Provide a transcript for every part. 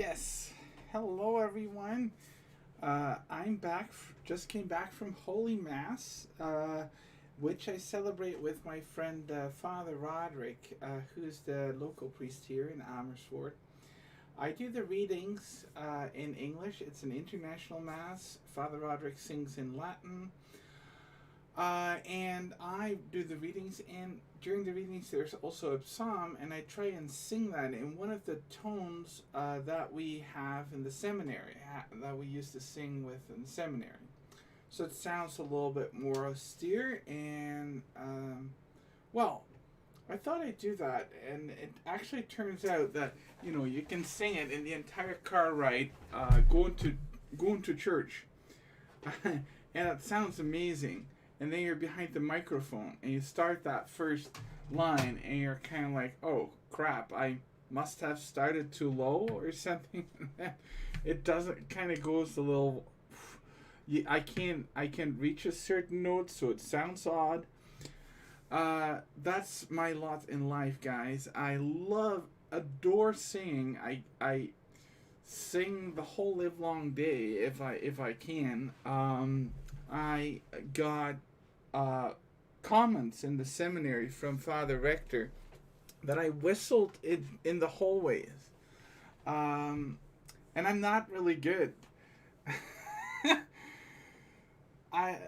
Yes. Hello, everyone. I'm back. Just came back from Holy Mass, which I celebrate with my friend Father Roderick, who's the local priest here in Amersfoort. I do the readings in English. It's an international mass. Father Roderick sings in Latin. And I do the readings, and during the readings, there's also a psalm, and I try and sing that in one of the tones that we have in the seminary, that we used to sing with in the seminary. So it sounds a little bit more austere, and well, I thought I'd do that, and it actually turns out that you can sing it in the entire car ride going to church, and it sounds amazing. And then you're behind the microphone and you start that first line and you're kind of like, oh crap, I must have started too low or something. It doesn't, kind of goes a little, I can't reach a certain note, so it sounds odd. That's my lot in life, guys. I adore singing. I sing the whole live long day if I can. I got comments in the seminary from Father Rector that I whistled in the hallways. And I'm not really good. I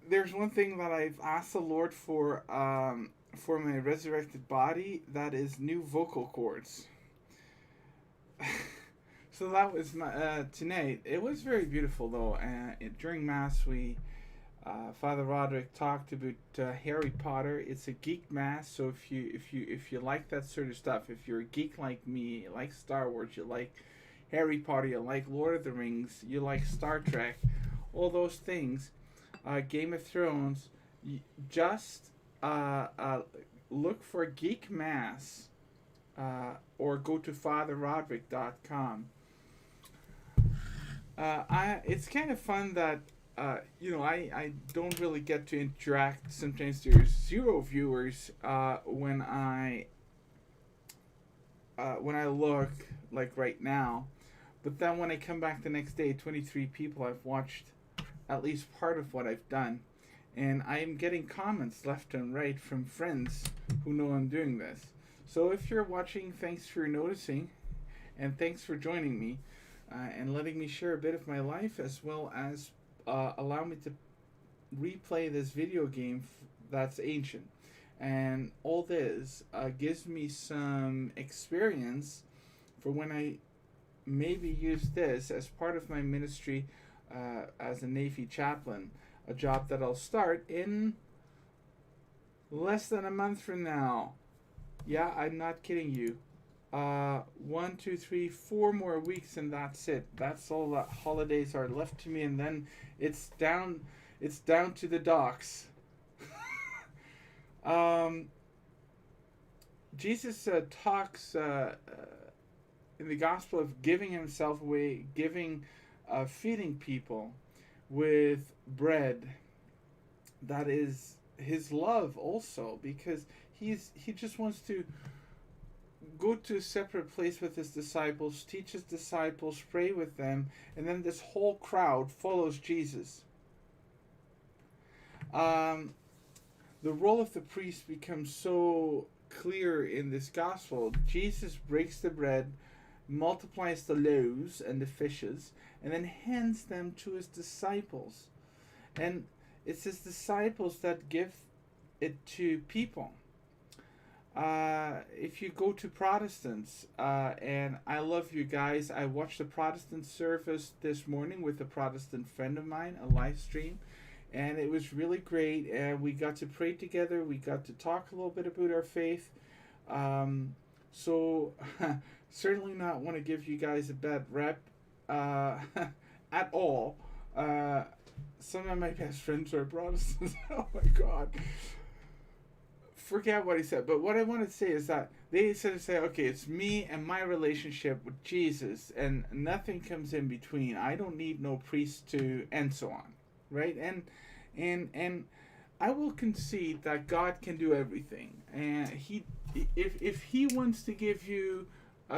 There's one thing that I've asked the Lord for my resurrected body, that is new vocal cords. So that was my tonight. It was very beautiful though. During Mass, Father Roderick talked about Harry Potter. It's a geek mass, so if you like that sort of stuff, if you're a geek like me, you like Star Wars, you like Harry Potter, you like Lord of the Rings, you like Star Trek, all those things, Game of Thrones, just look for Geek Mass, or go to fatherroderick.com. It's kind of fun that I don't really get to interact. Sometimes there's zero viewers when I look, like right now, but then when I come back the next day, 23 people have watched at least part of what I've done, and I'm getting comments left and right from friends who know I'm doing this. So if you're watching, thanks for noticing, and thanks for joining me, and letting me share a bit of my life, as well as allow me to replay this video game that's ancient. And all this gives me some experience for when I maybe use this as part of my ministry as a Navy chaplain, a job that I'll start in less than a month from now. Yeah, I'm not kidding you. 1, 2, 3, 4 more weeks, and that's it. That's all the holidays are left to me, and then it's down. It's down to the docks. Jesus talks in the gospel of giving himself away, feeding people with bread. That is his love, also, because he just wants to go to a separate place with his disciples, teach his disciples, pray with them, and then this whole crowd follows Jesus. The role of the priest becomes so clear in this gospel. Jesus breaks the bread, multiplies the loaves and the fishes, and then hands them to his disciples. And it's his disciples that give it to people. If you go to Protestants, and I love you guys, I watched the Protestant service this morning with a Protestant friend of mine, a live stream, and it was really great, and we got to pray together, we got to talk a little bit about our faith. So certainly not want to give you guys a bad rep at all. Some of my best friends are Protestants. Oh my God. Forget what he said, but what I want to say is that they sort of say, okay, it's me and my relationship with Jesus, and nothing comes in between. I don't need no priest to, and so on, right? And I will concede that God can do everything, and if he wants to give you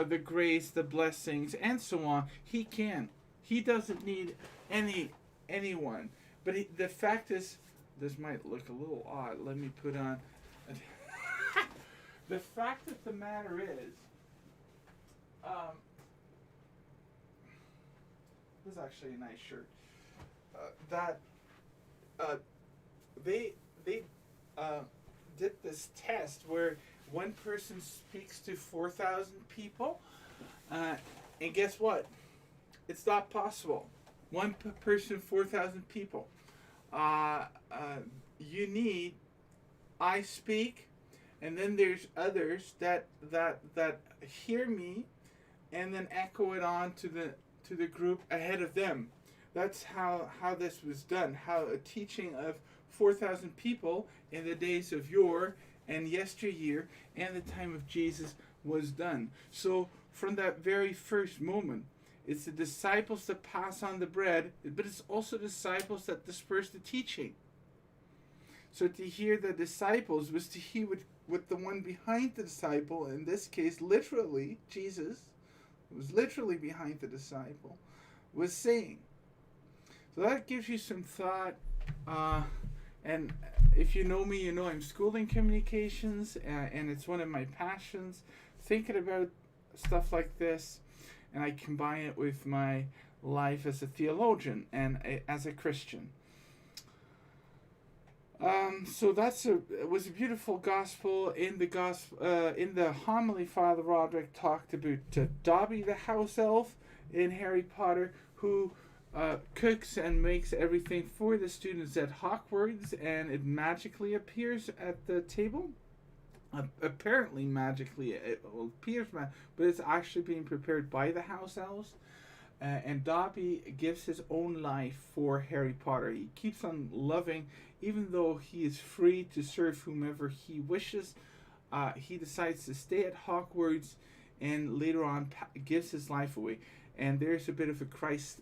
the grace, the blessings, and so on. He can. He doesn't need anyone. But the fact is, this might look a little odd. Let me put on. The fact of the matter is, this is actually a nice shirt. That they did this test where one person speaks to 4,000 people, and guess what? It's not possible. One person, 4,000 people. You need. I speak, and then there's others that hear me, and then echo it on to the group ahead of them. That's how this was done. How a teaching of 4,000 people in the days of yore and yesteryear and the time of Jesus was done. So from that very first moment, it's the disciples that pass on the bread, but it's also disciples that disperse the teaching. So to hear the disciples was to hear what the one behind the disciple, in this case literally Jesus, who was literally behind the disciple, was saying. So that gives you some thought. And if you know me, you know I'm schooling communications, and it's one of my passions. Thinking about stuff like this, and I combine it with my life as a theologian and as a Christian. So it was a beautiful gospel. In the homily, Father Roderick talked about Dobby the house elf in Harry Potter, who cooks and makes everything for the students at Hogwarts, and it magically appears at the table. Apparently magically it appears, but it's actually being prepared by the house elves. And Dobby gives his own life for Harry Potter. He keeps on loving, even though he is free to serve whomever he wishes. He decides to stay at Hogwarts, and later on gives his life away. And there's a bit of a Christ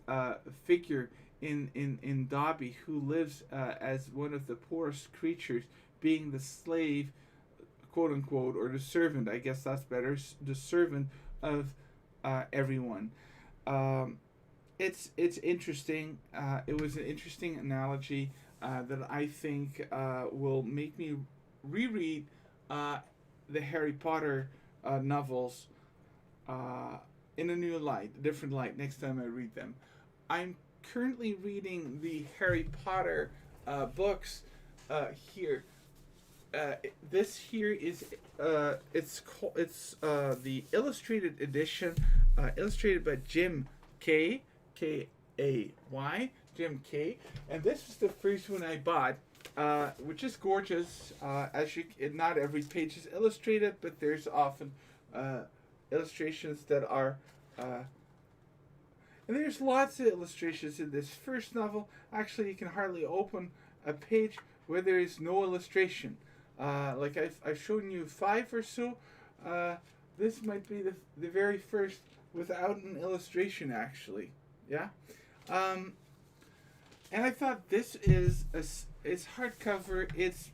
figure in Dobby, who lives as one of the poorest creatures, being the slave, quote unquote, or the servant, I guess that's better, the servant of everyone. It's interesting. It was an interesting analogy that I think will make me reread the Harry Potter novels in a new light, a different light, next time I read them. I'm currently reading the Harry Potter books here. This here is it's the illustrated edition, illustrated by Jim Kay, K-A-Y, Jim Kay, and this is the first one I bought, which is gorgeous. Not every page is illustrated, but there's often illustrations that are. And there's lots of illustrations in this first novel. Actually, you can hardly open a page where there is no illustration. Like I've shown you 5 or so. This might be the very first without an illustration, actually. Yeah. And I thought this is it's hardcover. It's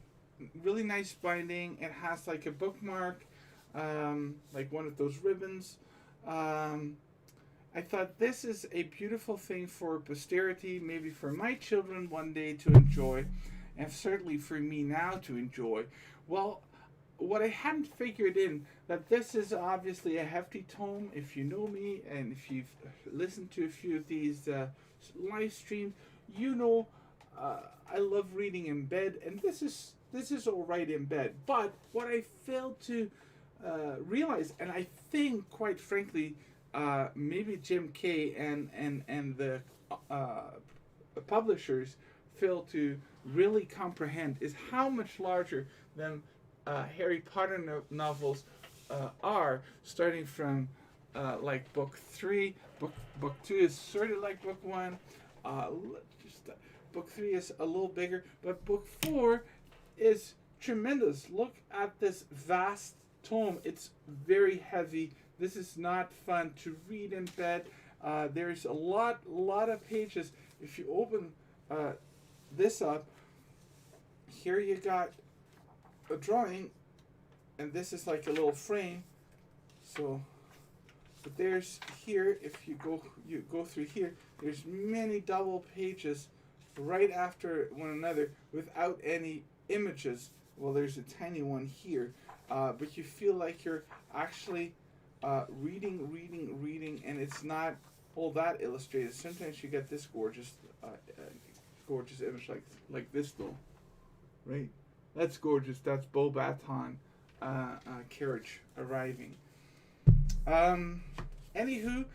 really nice binding. It has like a bookmark, like one of those ribbons. I thought this is a beautiful thing for posterity, maybe for my children one day to enjoy, and certainly for me now to enjoy. Well, what I hadn't figured in, that this is obviously a hefty tome. If you know me, and if you've listened to a few of these live streams, you know I love reading in bed, and this is all right in bed. But what I failed to realize, and I think, quite frankly, maybe Jim Kay and the publishers fail to really comprehend, is how much larger than Harry Potter novels are, starting from like book 3. Book 2 is sort of like book 1. Book 3 is a little bigger, but book 4 is tremendous. Look at this vast tome. It's very heavy. This is not fun to read in bed. There's a lot of pages. If you open this up, here you got a drawing, and this is like a little frame. So But there's here, if you go through here, there's many double pages right after one another without any images. Well, there's a tiny one here, but you feel like you're actually reading, and it's not all that illustrated. Sometimes you get this gorgeous image like this though, right? That's gorgeous. That's Bo-Baton carriage arriving. Anywho,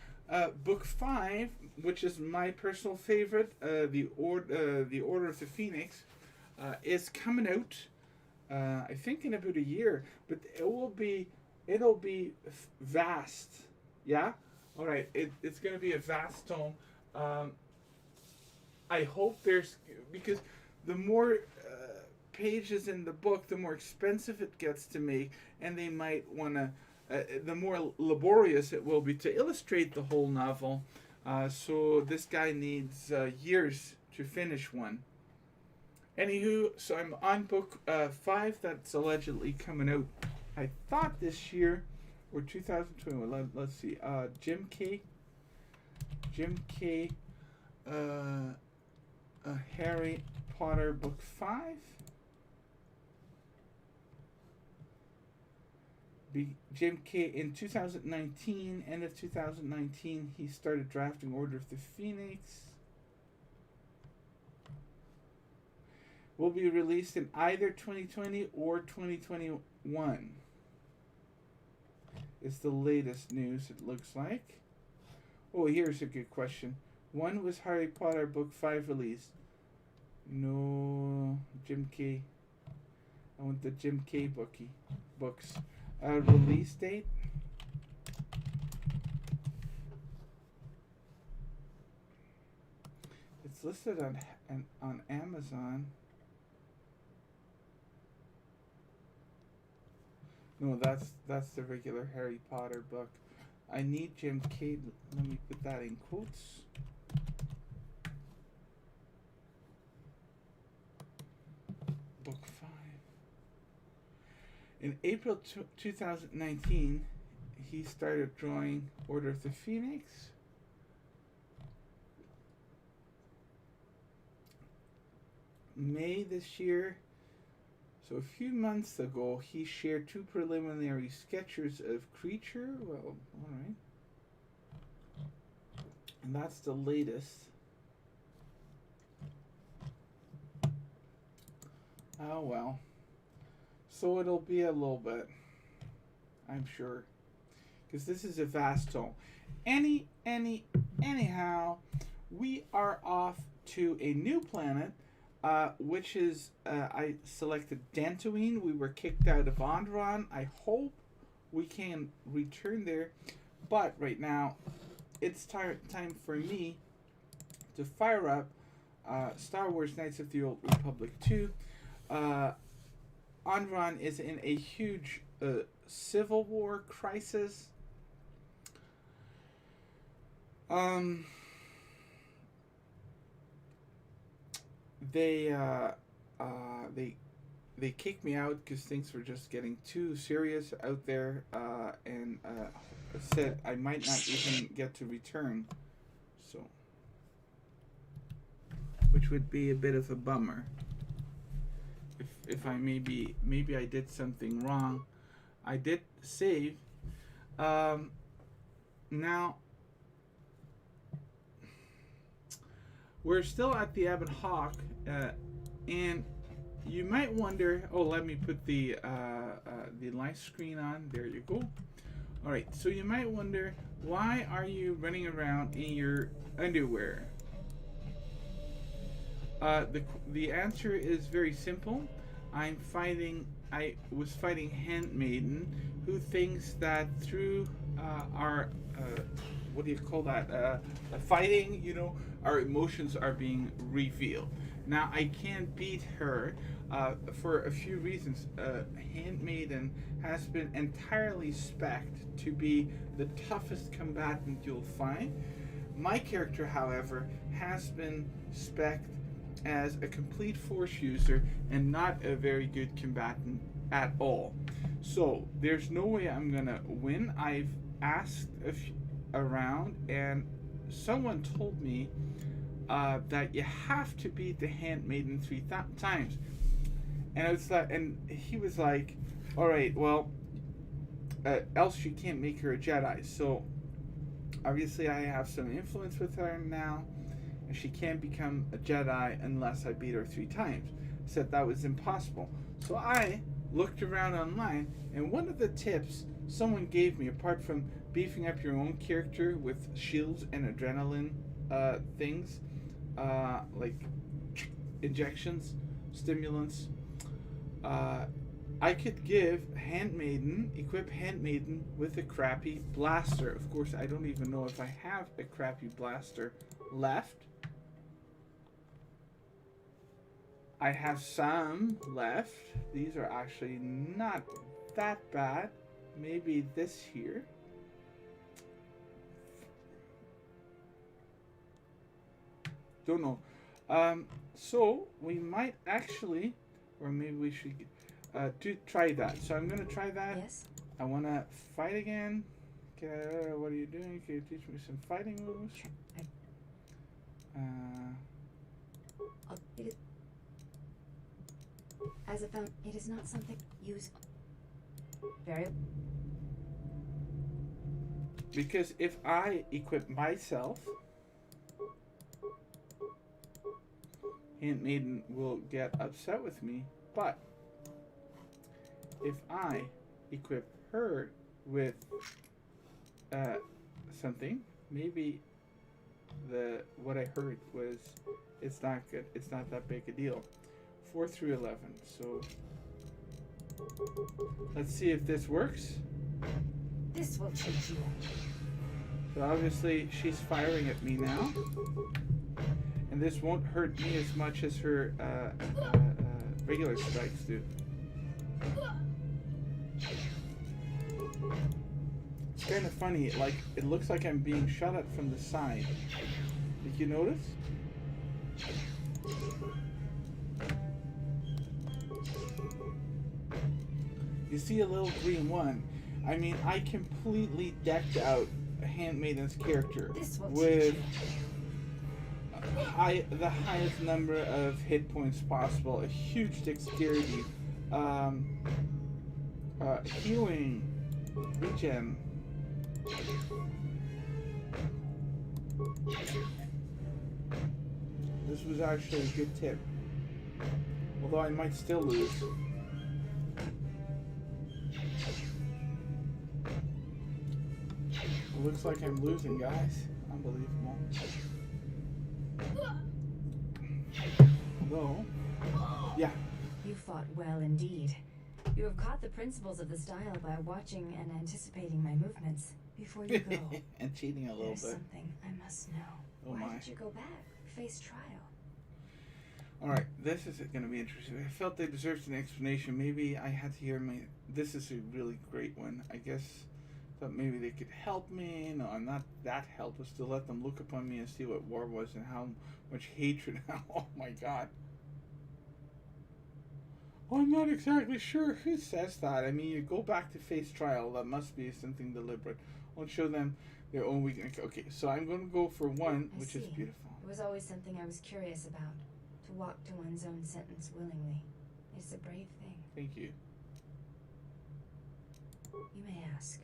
book 5, which is my personal favorite, the Order of the Phoenix, is coming out. I think in about a year, but it'll be vast. Yeah. All right. It's gonna be a vast tome. I hope because the more pages in the book, the more expensive it gets to make, and they might want to. The more laborious it will be to illustrate the whole novel. So this guy needs years to finish one. Anywho, so I'm on book 5 that's allegedly coming out. I thought this year or 2021. Let's see. Jim K. Harry Potter book 5. Jim K. in 2019, end of 2019, he started drafting Order of the Phoenix. Will be released in either 2020 or 2021. Is the latest news, it looks like. Oh, here's a good question. When was Harry Potter book 5 released? No, Jim K. I want the Jim K. books. Release date? It's listed on Amazon. No, that's the regular Harry Potter book. I need Jim K. Let me put that in quotes. Book 5. In April 2019, he started drawing Order of the Phoenix. May this year, so a few months ago, he shared 2 preliminary sketches of Creature. Well, alright. And that's the latest. Oh well. So it'll be a little bit, I'm sure, because this is a vast tome. Anyhow, we are off to a new planet, which is, I selected Dantooine. We were kicked out of Onderon. I hope we can return there, but right now, it's time for me to fire up Star Wars Knights of the Old Republic 2. Onderon is in a huge civil war crisis. They kicked me out because things were just getting too serious out there, and said I might not even get to return. So, which would be a bit of a bummer. If I maybe I did something wrong. I did save. Now we're still at the Ebon Hawk, and you might wonder. Oh, let me put the live screen on. There you go. All right. So you might wonder, why are you running around in your underwear? The answer is very simple. I was fighting Handmaiden, who thinks that through our what do you call that? Fighting, our emotions are being revealed. Now I can't beat her for a few reasons. Handmaiden has been entirely spec'd to be the toughest combatant you'll find. My character, however, has been spec'd as a complete force user and not a very good combatant at all. So there's no way I'm gonna win. I've asked around, and someone told me that you have to beat the handmaiden three times. And I was like, and he was like, "All right, well, else you can't make her a Jedi." So obviously, I have some influence with her now, and she can't become a Jedi unless I beat her three times. Said that was impossible. So I looked around online, and one of the tips someone gave me, apart from beefing up your own character with shields and adrenaline things, like injections, stimulants, I could equip Handmaiden with a crappy blaster. Of course, I don't even know if I have a crappy blaster left. I have some left. These are actually not that bad. Maybe this here. Don't know. So we might actually, or maybe we should try that. So I'm gonna try that. Yes. I wanna fight again. Okay, what are you doing? Can you teach me some fighting moves? As a found, it is not something used. Very. Because if I equip myself, Handmaiden will get upset with me. But if I equip her with something, maybe what I heard was it's not good. It's not that big a deal. 4 through 11. So let's see if this works. This will teach you. So obviously she's firing at me now, and this won't hurt me as much as her regular strikes do. It's kind of funny. Like, it looks like I'm being shot at from the side. Did you notice? You see a little green one. I mean, I completely decked out Handmaiden's character with the highest number of hit points possible, a huge dexterity, healing, regen. This was actually a good tip, although I might still lose. It looks like I'm losing, guys. Unbelievable. Although, yeah. You fought well indeed. You have caught the principles of the style by watching and anticipating my movements before you go. And cheating a little There's bit. something I must know. Oh Why my. did you go back? Face trial. Alright, this is going to be interesting. I felt they deserved an explanation. Maybe I had to hear This is a really great one. I guess thought maybe they could help me. No, I'm not that helpless to let them look upon me and see what war was and how much hatred. Oh my god. I'm not exactly sure who says that. I mean, you go back to face trial. That must be something deliberate. I'll show them their own weakness. Okay, so I'm going to go for one, which is beautiful. It was always something I was curious about. To walk to one's own sentence willingly. It's a brave thing. Thank you. You may ask.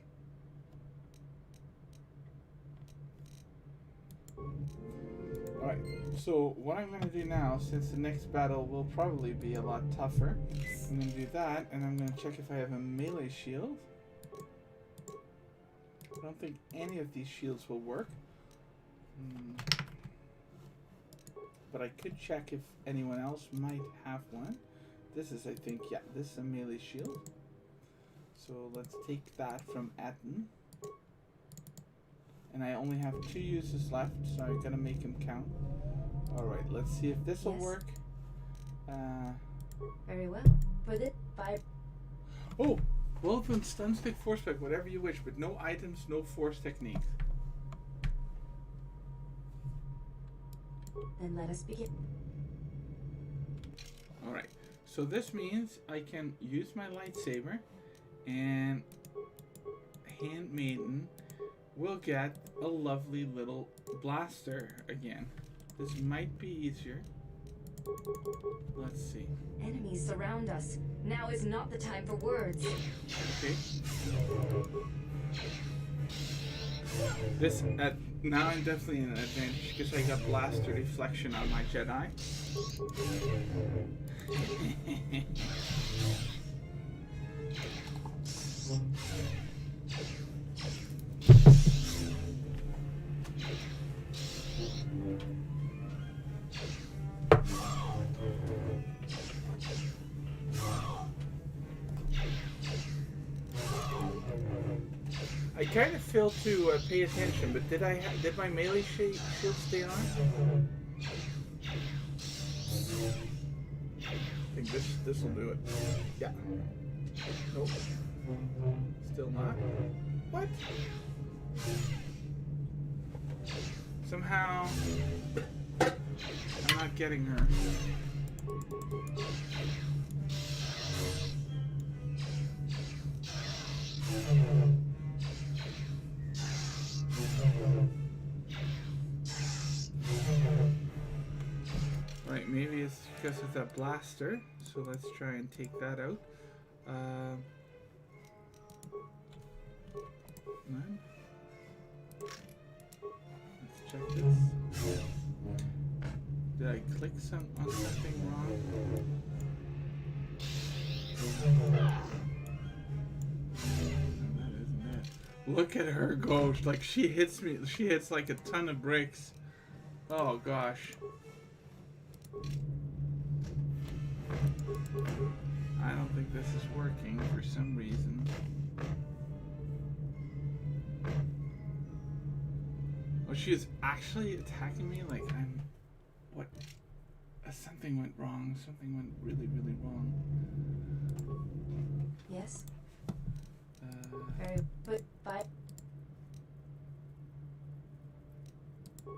Alright, so what I'm going to do now, since the next battle will probably be a lot tougher, I'm going to do that, and I'm going to check if I have a melee shield. I don't think any of these shields will work. But I could check if anyone else might have one. This is, I think, yeah, this is a melee shield. So let's take that from Atten. And I only have 2 uses left, so I'm gonna make them count. Alright, let's see if this will work. Very well. For this, Oh! Well then, stun stick, force spec, whatever you wish, but no items, no force techniques. Then let us begin. Alright, so this means I can use my lightsaber and Handmaiden we'll get a lovely little blaster again. This might be easier. Let's see. Enemies surround us. Now is not the time for words. Okay. This now I'm definitely in an advantage because I got blaster deflection on my Jedi. I kind of failed to pay attention, but did my melee shield stay on? I think this will do it. Yeah. Nope. Still not. What? Somehow I'm not getting her. Right, maybe it's because of that blaster. So let's try and take that out. None. Let's check this. Did I click on something wrong? That isn't it. Look at her go. Like she hits me. She hits like a ton of bricks. Oh gosh. I don't think this is working for some reason. Oh, she is actually attacking me like I'm... What? Something went wrong. Something went really, really wrong. Yes?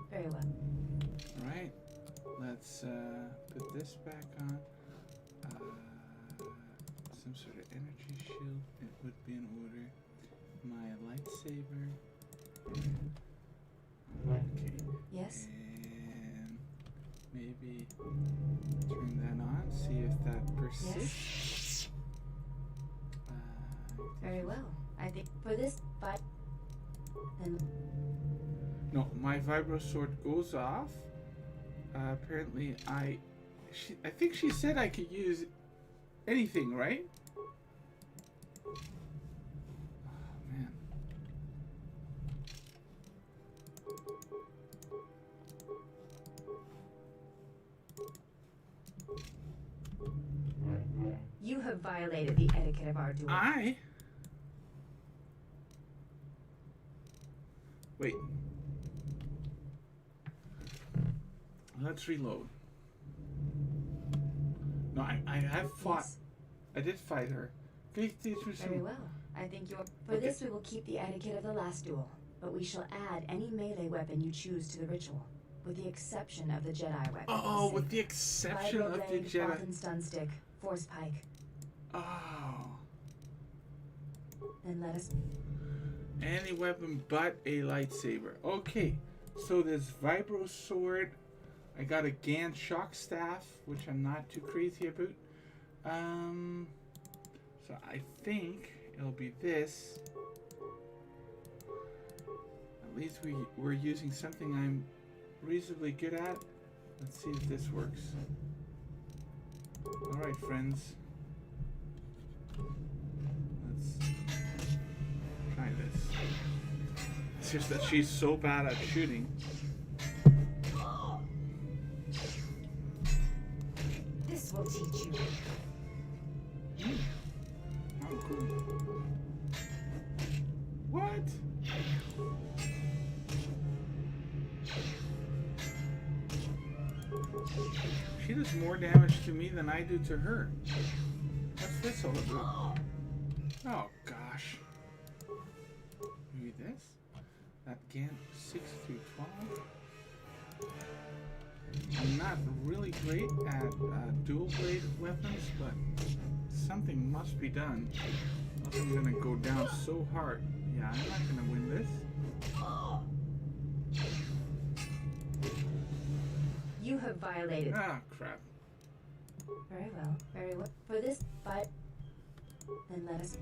Very well. Alright. Let's put this back on. Some sort of energy shield. It would be in order. My lightsaber. Okay. Yes? And maybe turn that on. See if that persists. Yes. Very well. I think for this then no, my vibro sword goes off. Apparently, I think she said I could use anything, right? Oh man. you have violated the etiquette of our duel. Wait. Let's reload. No, I have fought. Yes. I did fight her. Very well. I think you're... For this we will keep the etiquette of the last duel, but we shall add any melee weapon you choose to the ritual, with the exception of the Jedi weapon. Oh, with the exception of the Jedi. Falcon stun stick, force pike. Oh. Then let us... Any weapon but a lightsaber. Okay, so this vibro sword. I got a Gant shock staff, which I'm not too crazy about. So I think it'll be this. At least we're using something I'm reasonably good at. Let's see if this works. Alright, friends. Let's try this. It's just that she's so bad at shooting. This will teach you. Oh, cool. What? She does more damage to me than I do to her. What's this all about? Oh, gosh. Maybe this? That Gant 6 through 12? I'm not really great at dual blade weapons, but something must be done. Else I'm gonna go down so hard. Yeah, I'm not gonna win this. You have violated. Ah, crap. Very well, very well. For this fight, then let us.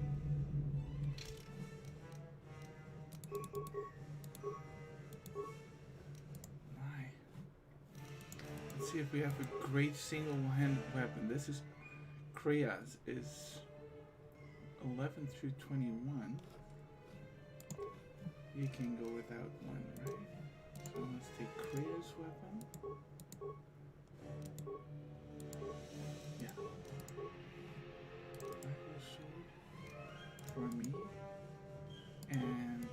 Let's see if we have a great single-handed weapon. This is Krea's is 11 through 21. You can go without one, right? So let's take Krea's weapon. Yeah. Rifle sword for me. And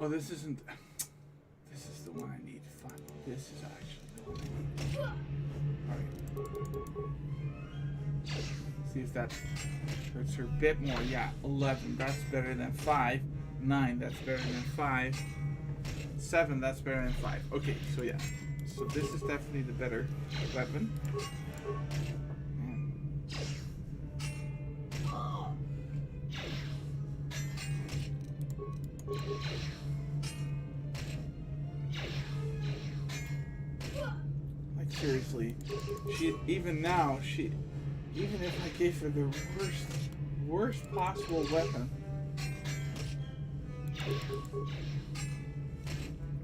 oh, this isn't. This is the one I need. Fine. This is actually the one I need. Alright. See if that hurts her a bit more. Yeah, 11. That's better than 5. 9. That's better than 5. 7. That's better than 5. Okay, so yeah. So this is definitely the better weapon. Seriously, even if I gave her the worst possible weapon.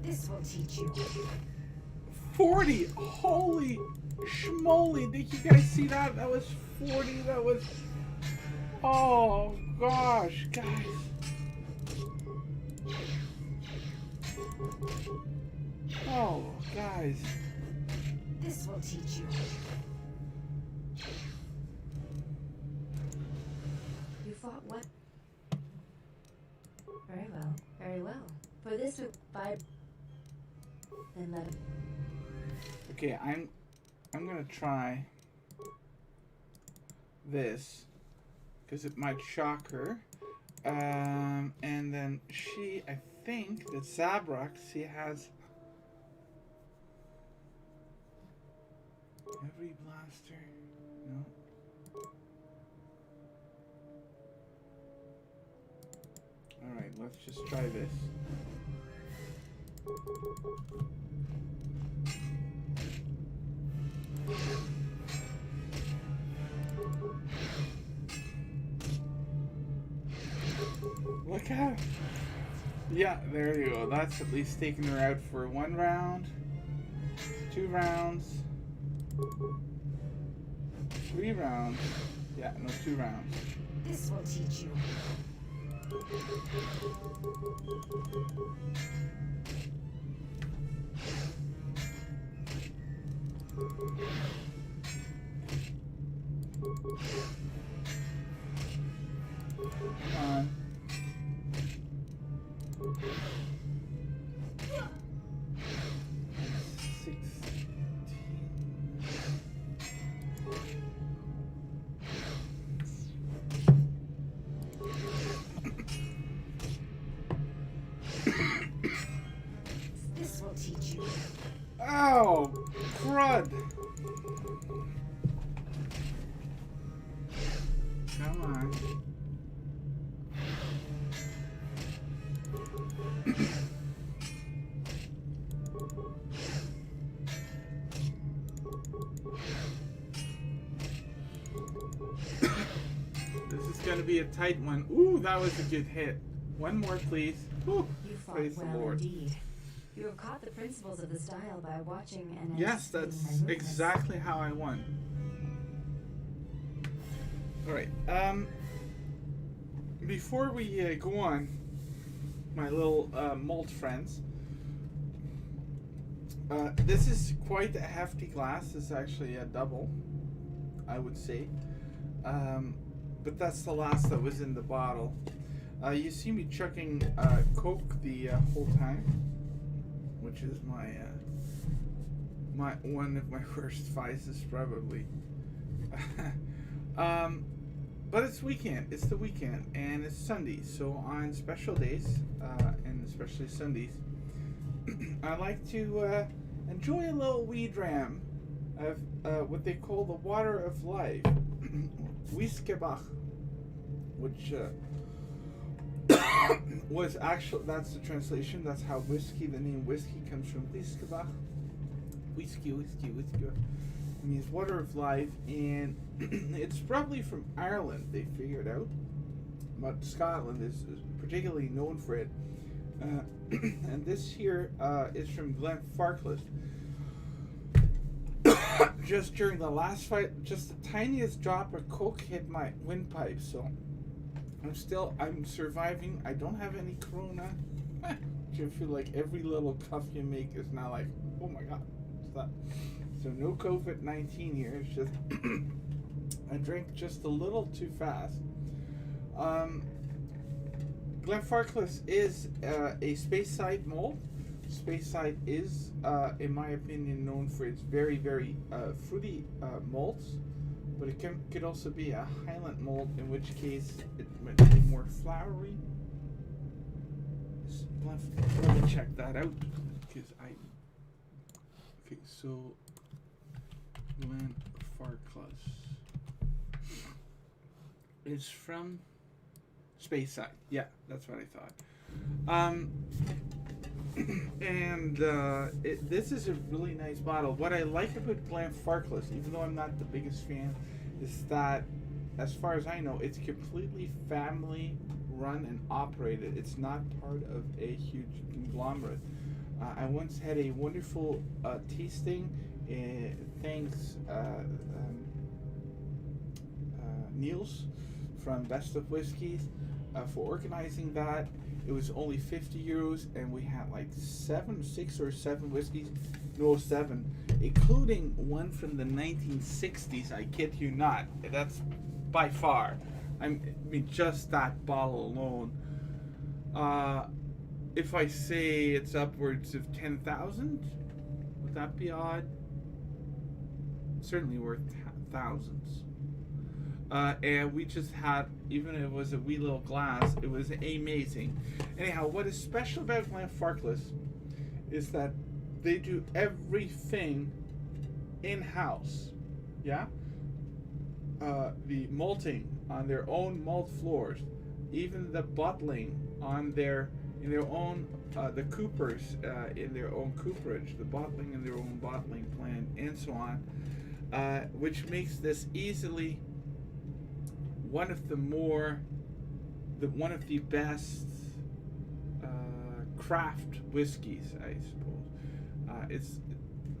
This will teach you. 40! Holy schmoly! Did you guys see that? That was 40. That was. Oh gosh, guys. Oh, guys. This will teach you. You fought what? Very well, very well. For this with 5. Then let it. Okay, I'm gonna try this because it might shock her. And then I think that Zabrak, she has. Every blaster, no. Alright, let's just try this. Look out! Yeah, there you go. That's at least taking her out for 1 round, 2 rounds. 3 rounds. Yeah, no, 2 rounds. This will teach you. Come on. Oh, crud. Come on. This is going to be a tight one. Ooh, that was a good hit. One more, please. Ooh, you fought praise the well Lord. Indeed. You have caught the principles of the style by watching and yes, that's exactly how I won. Alright, before we go on, my little malt friends, this is quite a hefty glass. It's actually a double, I would say. But that's the last that was in the bottle. You see me chucking Coke the whole time, which is my one of my worst vices probably. But it's weekend. It's the weekend, and it's Sunday. So on special days, and especially Sundays, I like to enjoy a little wee dram of what they call the water of life, Whiskebach, which was actually, that's the translation. That's how whiskey, the name whiskey comes from. Whiskebach, whiskey. It means water of life, and it's probably from Ireland. They figured out, but Scotland is particularly known for it. And this here is from Glenfarclas. Just during the last fight, just the tiniest drop of coke hit my windpipe, so I'm surviving. I don't have any corona. I feel like every little cough you make is now like, oh my god, what's that? So no COVID-19 here. It's just I drank just a little too fast. Glenfarclas is a Speyside malt. Speyside is, in my opinion, known for its very, very fruity malts, but it could also be a Highland malt, in which case it might be more flowery. Let me check that out, because okay, so Glenfarclas is from Speyside. Yeah, that's what I thought. And this is a really nice bottle. What I like about Glenfarclas, even though I'm not the biggest fan, is that, as far as I know, it's completely family run and operated. It's not part of a huge conglomerate. I once had a wonderful tasting. Thanks, Niels from Best of Whiskies for organizing that. It was only 50 euros, and we had like 6 or 7 whiskeys. No, 7, including one from the 1960s. I kid you not. That's by far. I mean, just that bottle alone. If I say it's upwards of 10,000, would that be odd? Certainly worth thousands. And we just had, even if it was a wee little glass, it was amazing. Anyhow, what is special about Glenfarclas is that they do everything in-house. Yeah? The malting on their own malt floors, even the bottling in their own, the coopers in their own cooperage, the bottling in their own bottling plant, and so on, which makes this easily one of the best craft whiskeys, I suppose.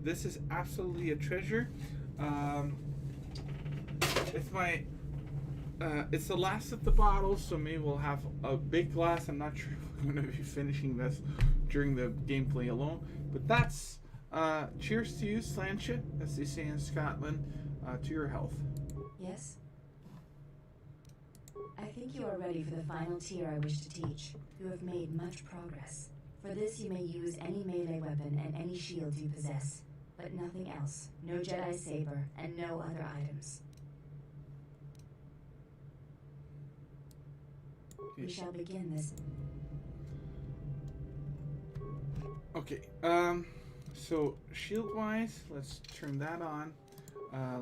This is absolutely a treasure. It's the last of the bottles, so maybe we'll have a big glass. I'm not sure if I'm going to be finishing this during the gameplay alone, but that's cheers to you, Slancha, as they say in Scotland, to your health. Yes? I think you are ready for the final tier I wish to teach. You have made much progress. For this you may use any melee weapon and any shield you possess, but nothing else. No Jedi saber, and no other items. We shall begin this. Okay, so shield-wise, let's turn that on.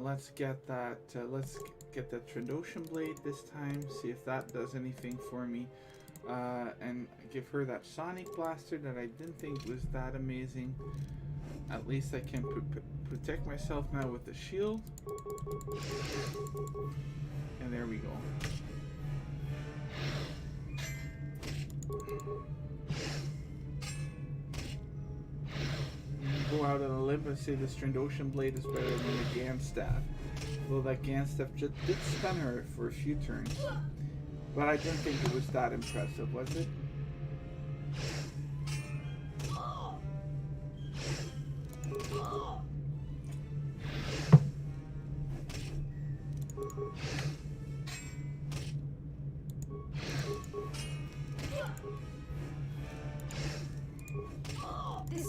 Let's get that Trandoshan blade this time, see if that does anything for me. And give her that sonic blaster that I didn't think was that amazing. At least I can protect myself now with the shield. And there we go. Go out on a limb and say the Trandoshan blade is better than the Gan staff. Well, that Gan staff just did stun her for a few turns, but I didn't think it was that impressive, was it?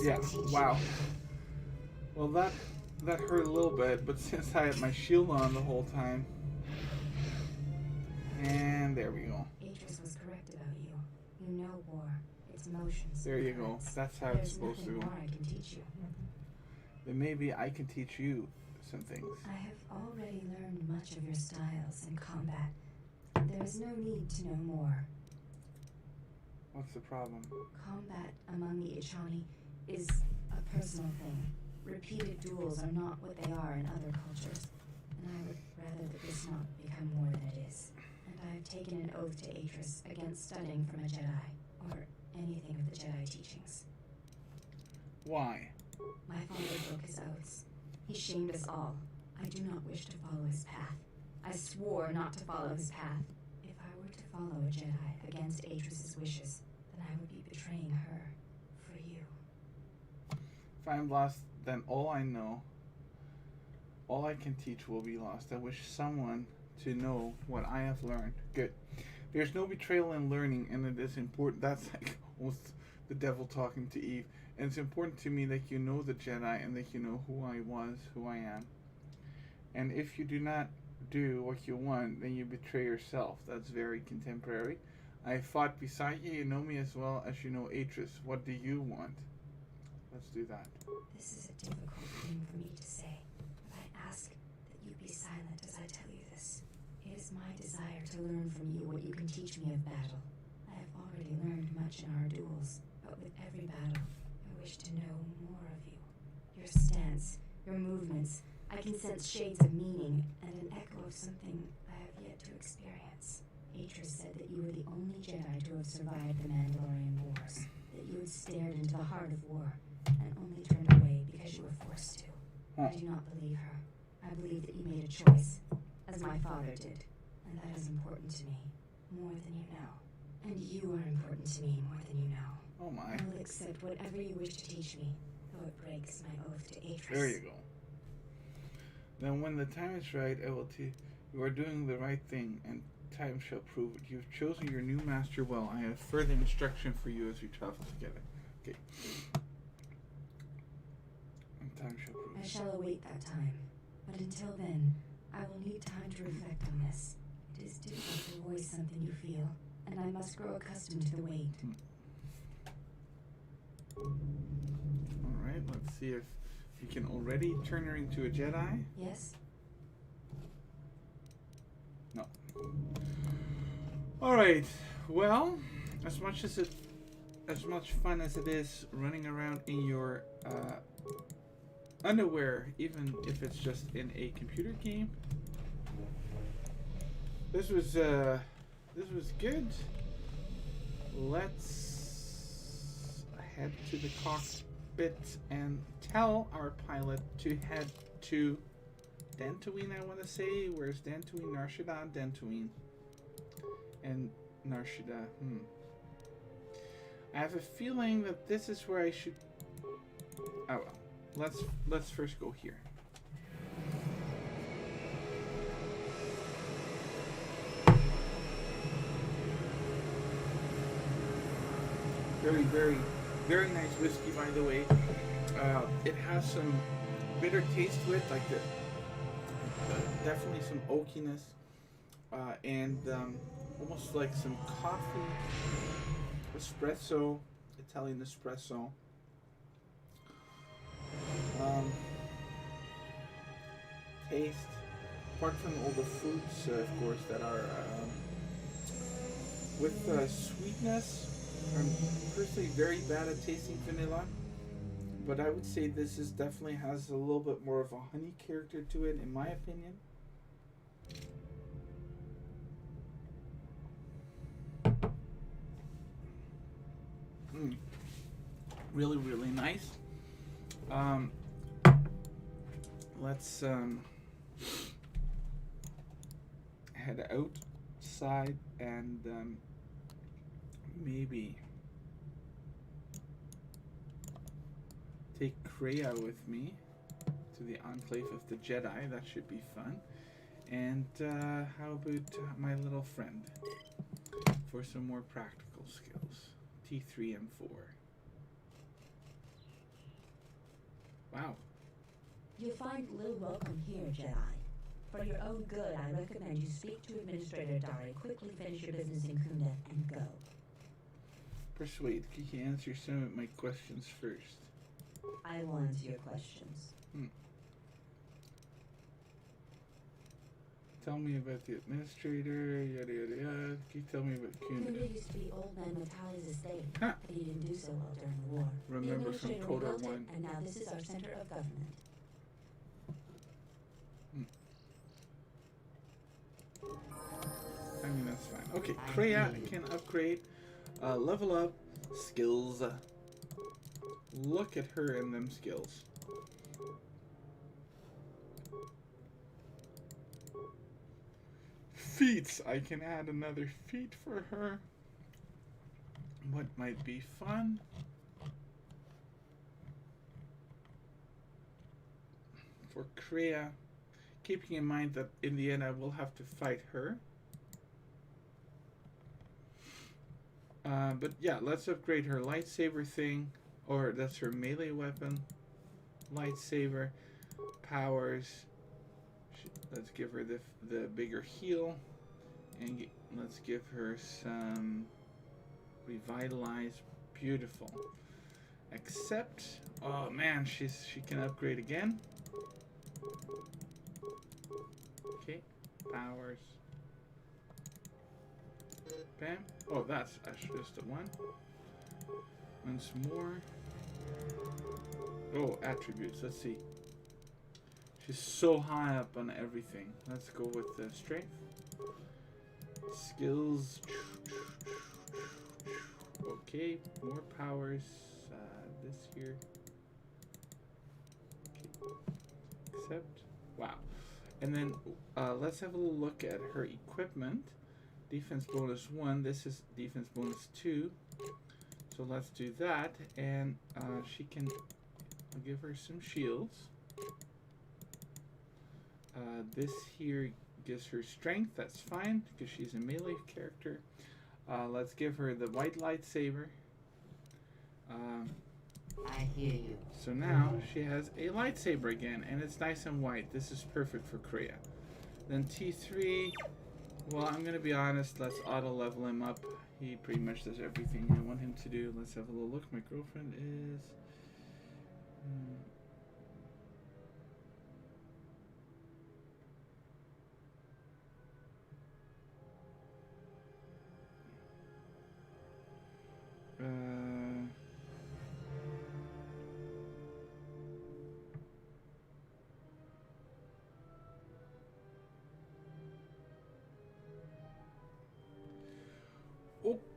Yeah, wow. Well, that hurt a little bit, but since I had my shield on the whole time, and there we go. Atris was correct about you. You know war, its emotions. There you go. currents. That's how it's There's supposed to nothing go. more I can teach you. Then maybe I can teach you some things. I have already learned much of your styles in combat. There is no need to know more. What's the problem? Combat among the Ichani is a personal thing. Repeated duels are not what they are in other cultures, and I would rather that this not become more than it is. And I have taken an oath to Atris against studying from a Jedi, or anything of the Jedi teachings. Why? My father broke his oaths. He shamed us all. I do not wish to follow his path. I swore not to follow his path. If I were to follow a Jedi against Atris's wishes, then I would be betraying her for you. If I'm lost, then all I know, all I can teach will be lost. I wish someone to know what I have learned. Good. There's no betrayal in learning, and it is important. That's like almost the devil talking to Eve. And it's important to me that you know the Jedi and that you know who I was, who I am. And if you do not do what you want, then you betray yourself. That's very contemporary. I fought beside you. You know me as well as you know Atris. What do you want? Let's do that. This is a difficult thing for me to say, but I ask that you be silent as I tell you this. It is my desire to learn from you what you can teach me of battle. I have already learned much in our duels, but with every battle, I wish to know more of you. Your stance, your movements. I can sense shades of meaning and an echo of something I have yet to experience. Atris said that you were the only Jedi to have survived the Mandalorian Wars, that you had stared into the heart of war and only turned away because you were forced to. I do not believe her. I believe that you made a choice, as my father did, and that is important to me, more than you know. And you are important to me more than you know. Oh my. I will accept whatever you wish to teach me, though it breaks my oath to Atris. There you go. Then when the time is right, I will tell you, you are doing the right thing, and time shall prove it. You have chosen your new master well. I have further instruction for you as we travel together. Okay. And time shall prove I it. shall await that time, but until then, I will need time to reflect on this. It is difficult to voice something you feel, and I must grow accustomed to the wait. Alright, let's see if you can already turn her into a Jedi. Yes? No. Alright, well, as much fun as it is running around in your underwear, even if it's just in a computer game, this was good. Let's head to the cockpit and tell our pilot to head to Dantooine, I want to say. Where's Dantooine? Narshada, Dantooine. And Narshada. I have a feeling that this is where I should... Oh well. Let's first go here. Very, very, very nice whiskey, by the way. It has some bitter taste to it, like definitely some oakiness, and almost like some coffee, espresso, Italian espresso. Taste, apart from all the fruits, of course, that are with sweetness. I'm personally very bad at tasting vanilla, but I would say this is definitely has a little bit more of a honey character to it, in my opinion. Really, really nice. Let's head outside and maybe take Kreia with me to the Enclave of the Jedi. That should be fun. And how about my little friend for some more practical skills? T3 and 4. Wow. You'll find little welcome here, Jedi. For your own good, I recommend you speak to Administrator Dari, quickly finish your business in Kunda, and go. Persuade. Can you answer some of my questions first? I will answer your questions. Tell me about the administrator, yada yada yada. Can you tell me about Kunda? Kunda used to be old man Matali's estate, Huh. but he didn't do so well during the war. Remember the from Administrator Kotor rebuilt it, 1. and now this is our center of government. I mean, that's fine. Okay, Kreia can upgrade, level up, skills. Look at her and them skills. Feats. I can add another feat for her. What might be fun? For Kreia, keeping in mind that in the end I will have to fight her. But yeah, let's upgrade her lightsaber thing, or that's her melee weapon. Lightsaber, powers. Let's give her the bigger heal, and let's give her some revitalize. Beautiful. Except, oh man, she can upgrade again. Okay, powers. Bam. Oh, that's just a one. Once more. Oh, attributes. Let's see. She's so high up on everything. Let's go with the strength. Skills. Okay, more powers. This here. Okay. Accept. Wow. And then let's have a little look at her equipment. Defense bonus 1. This is defense bonus 2. So let's do that. And she can... I'll give her some shields. This here gives her strength. That's fine because she's a melee character. Let's give her the white lightsaber. I hear you. So now she has a lightsaber again, and it's nice and white. This is perfect for Kreia. Then T3. Well, I'm gonna be honest. Let's auto level him up. He pretty much does everything I want him to do. Let's have a little look. My girlfriend is.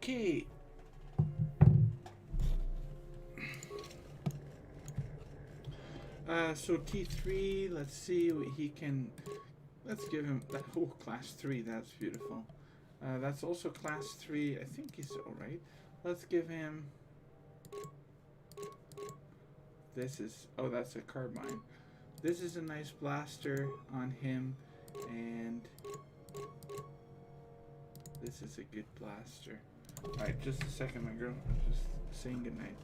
Okay. So T3, let's see what he can. Let's give him that. Oh, class 3. That's beautiful. That's also class 3. I think he's alright. Let's give him. This is. Oh, that's a carbine. This is a nice blaster on him, and this is a good blaster. Alright, just a second, my girl. I'm just saying goodnight.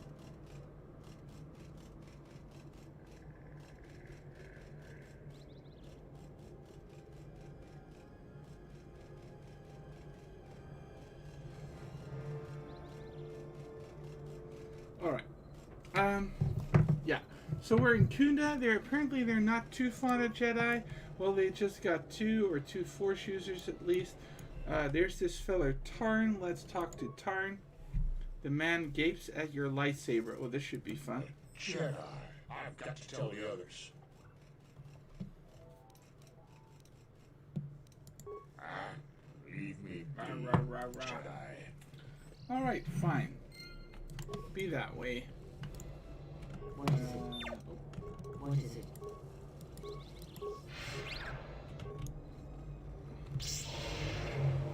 Alright. Yeah. So we're in Kunda. They're not too fond of Jedi. Well, they just got 2 or 2 Force users at least. There's this fella, Tarn. Let's talk to Tarn. The man gapes at your lightsaber. Oh, this should be fun. Jedi, I've got to tell the others. Leave me be, Jedi. Alright, fine. Be that way. What is it? What is it?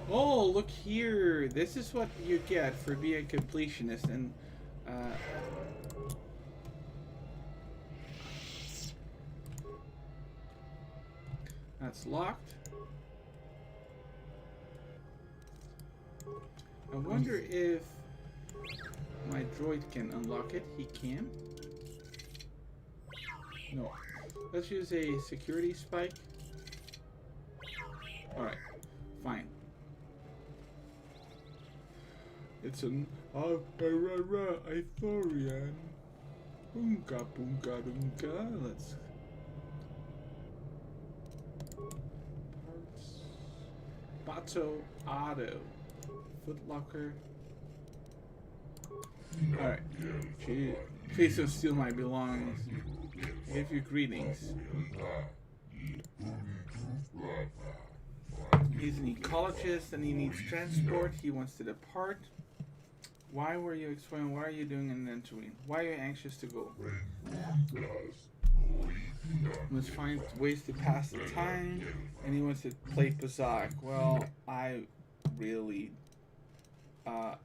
Oh, look here. This is what you get for being a completionist. And, that's locked. I wonder if my droid can unlock it. He can. No. Let's use a security spike. Alright. Fine. It's an Ithorian. Boonka boonka doonka. Let's parts. Bato Auto. Footlocker. Alright. Please don't steal my belongings. Give you greetings. He's an ecologist and he needs transport. He wants to depart. Why were you exploring? What are you doing in Dantooine? Why are you anxious to go? Must find ways to pass the time, and he wants to play Pazak. Well, I really, I'm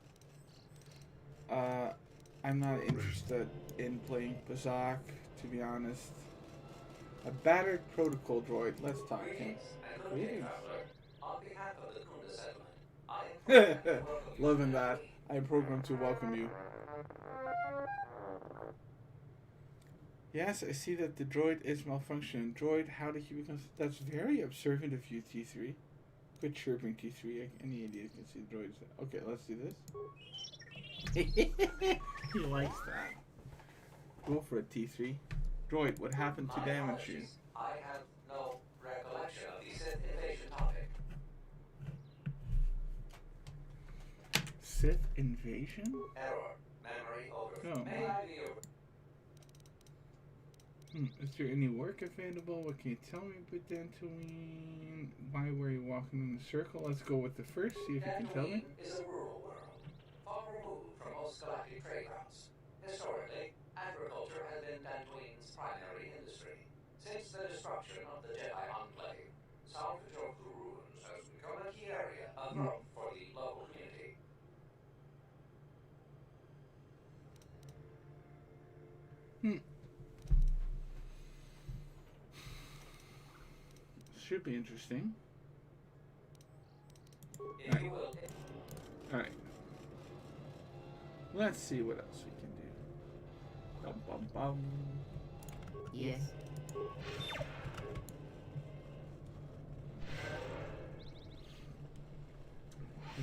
not interested in playing Pazak, to be honest. A battered protocol droid. Let's talk to him. Greetings. On behalf of the Kunda settlement, Loving that. I am programmed to welcome you. Yes, I see that the droid is malfunctioning. Droid, how did he become... That's very observant of you, T3. Quit chirping, T3. Any idiot can see the droids. Okay, let's do this. He likes that. Go for it, T3. Droid, what happened to damage you? I have no recollection of the Sith invasion topic. Sith invasion? Error. Memory overflow. No. May I be over? Is there any work available? What can you tell me about Dantooine? Why were you walking in a circle? Let's go with the first, see if you can tell me. Dantooine is a rural world, far removed from most galactic trade routes. Historically, agriculture has been Dantooine's primary industry. Since the destruction of the Jedi Enclave, salvage of the ruins has become a key area of growth for the local community. Should be interesting. If you will. Alright. Let's see what else we can do. Bum bum bum. Yes.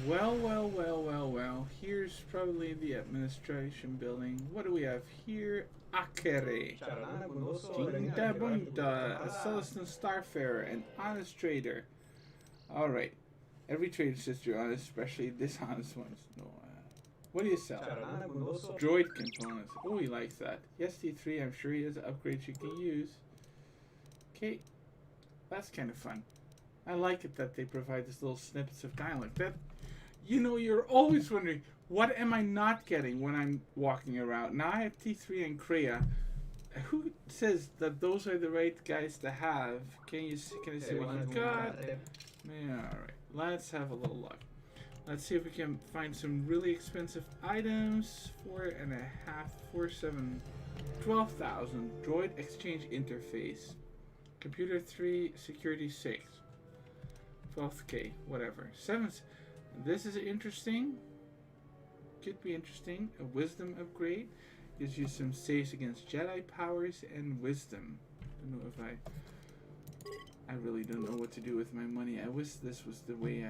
Well. Here's probably the administration building. What do we have here? Akere. Jinta Bunta, a Celestin Starfarer, an honest trader. Alright. Every trader says you're honest, especially dishonest ones. No, what do you sell? Droid components. Oh, he likes that. Yes, T3, I'm sure he has upgrades you can use. Okay. That's kind of fun. I like it that they provide these little snippets of dialogue. That, you know, you're always wondering, what am I not getting when I'm walking around? Now I have T3 and Kreia. Who says that those are the right guys to have? Can I see what you've got? Yeah, alright. Let's have a little luck. Let's see if we can find some really expensive items. 12,000. Droid exchange interface. Computer 3, security 6. 12k, whatever. 7. This is interesting. Could be interesting. A wisdom upgrade. Gives you some saves against Jedi powers and wisdom. I don't know if I really don't know what to do with my money. I wish this was the way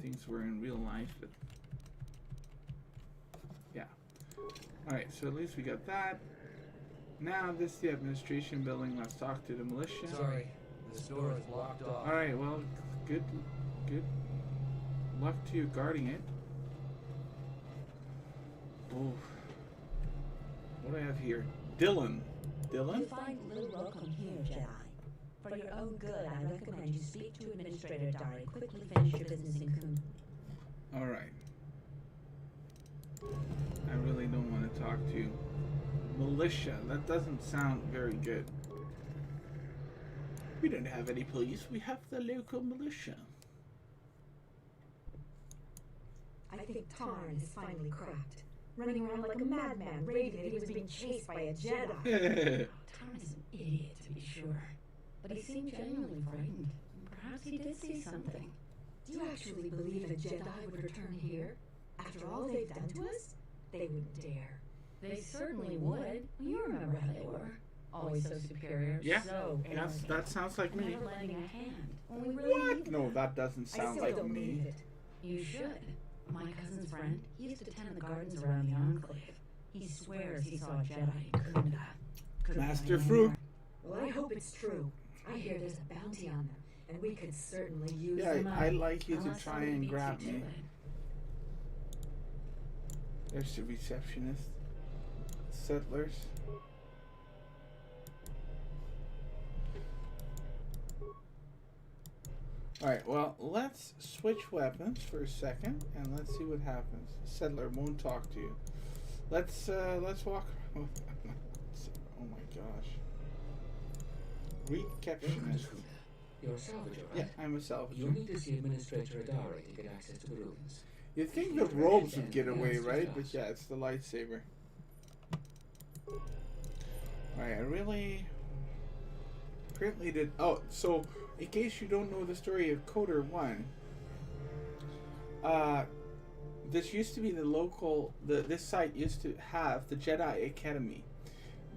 things were in real life, but yeah. Alright, so at least we got that. Now this is the administration building. Let's talk to the militia. Sorry, this door is locked off. Alright, well, good luck to you guarding it. Oh. What do I have here? Dylan. Dylan? You find little welcome here, Jedi. For your own good, I recommend you speak to Administrator Dari and quickly finish your business in Kun. Alright. I really don't want to talk to militia. That doesn't sound very good. We don't have any police. We have the local militia. I think Tarn has finally cracked. Running around like a madman, raving that he was being chased by a Jedi. Tarn is an idiot, to be sure. But he seemed genuinely frightened. Perhaps he did see something. Do you actually believe a Jedi would return here? After all they've done to us? They wouldn't dare. They certainly would. You remember how they were. Always so superior, Yeah. so Yes, arrogant. that sounds like me. Never lending a hand when we really What? needed No, it. that doesn't I sound still like don't me. believe it. You should. My cousin's friend, he used to tend the gardens around the Enclave. He swears he saw a Jedi in Kunda. Could've Master been Fruit. anywhere. Well, I hope it's true. I hear there's a bounty on them, and we could certainly use Yeah, them up. I'd like you to Unless try somebody and beats grab you to me. it. There's the receptionist. Settlers. Alright, well, let's switch weapons for a second and let's see what happens. Settler won't talk to you. Let's walk around. Oh my gosh. Receptionist. You're a salvager, Yeah, right? I'm a salvager. You'll need to see Administrator Adare to get access to the ruins. You'd think the If you're robes ready, would get then away, yes, right? just But ask. yeah, it's the lightsaber. Alright, I really... Apparently did... Oh, so, in case you don't know the story of Coder 1, this used to be the local... This site used to have the Jedi Academy.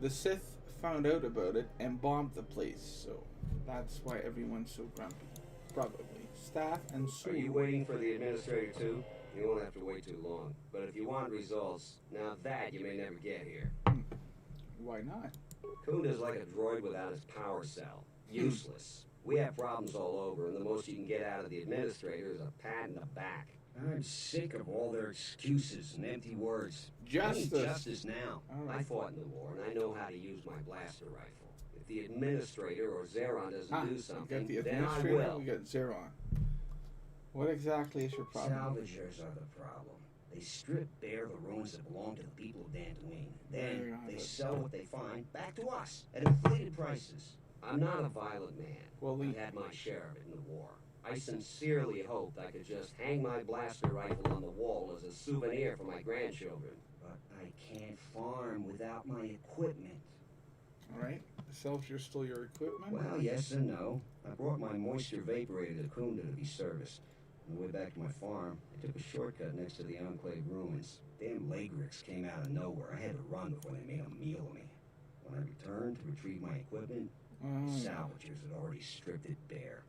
The Sith found out about it and bombed the place, so that's why everyone's so grumpy. Probably. Staff and Are you Sulu. waiting for the administrator too? You won't have to wait too long. But if you want results, now that you may never get here. Why not? Kunda's like a droid without his power cell. Useless. We have problems all over, and the most you can get out of the administrator is a pat in the back. I'm sick of all their excuses and empty words. Justice. I need justice now. All right. I fought in the war, and I know how to use my blaster rifle. If the administrator or Zeron doesn't do We something, got the then I administrator, will. we got Zeron. What exactly is your problem? Salvagers are the problem. They strip bare the ruins that belong to the people of Dantooine. There you Then have they it. sell what they find back to us at inflated prices. I'm not a violent man. Well, I had my share of it in the war. I sincerely hoped I could just hang my blaster rifle on the wall as a souvenir for my grandchildren. But I can't farm without my equipment. Alright, the Selfie stole your equipment? Well, yes and no. I brought my moisture vaporator to Kunda to be serviced. On the way back to my farm, I took a shortcut next to the Enclave ruins. Damn Lagrix came out of nowhere. I had to run before they made a meal of me. When I returned to retrieve my equipment, the salvagers had already stripped it bare.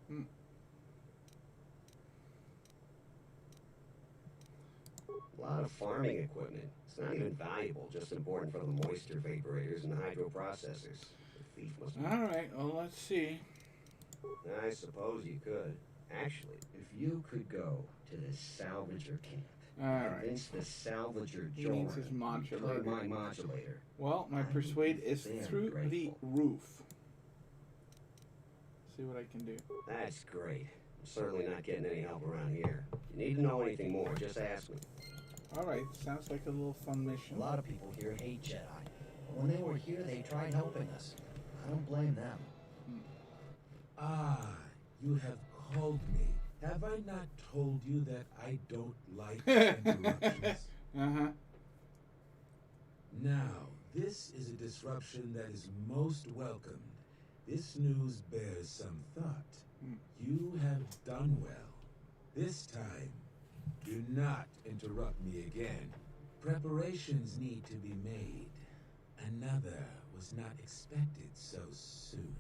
A lot of farming equipment. It's not even valuable, just important for the moisture vaporators and hydroprocessors. The thief must have... Alright, well, let's see. I suppose you could. Actually, If you could go to this salvager camp, Alright. convince the salvager He needs his Joran to modulator. play my modulator. Well, my I would persuade be is very through the grateful. roof. See what I can do. that's great. I'm certainly not getting any help around here. If you need to know anything more, just ask me. Alright, sounds like a little fun mission. A lot of people here hate Jedi. But when they were here, they tried helping us. I don't blame them. Ah, you have called me. Have I not told you that I don't like interruptions? Uh-huh. Now, this is a disruption that is most welcomed. This news bears some thought. You have done well. This time, do not interrupt me again. Preparations need to be made. Another was not expected so soon.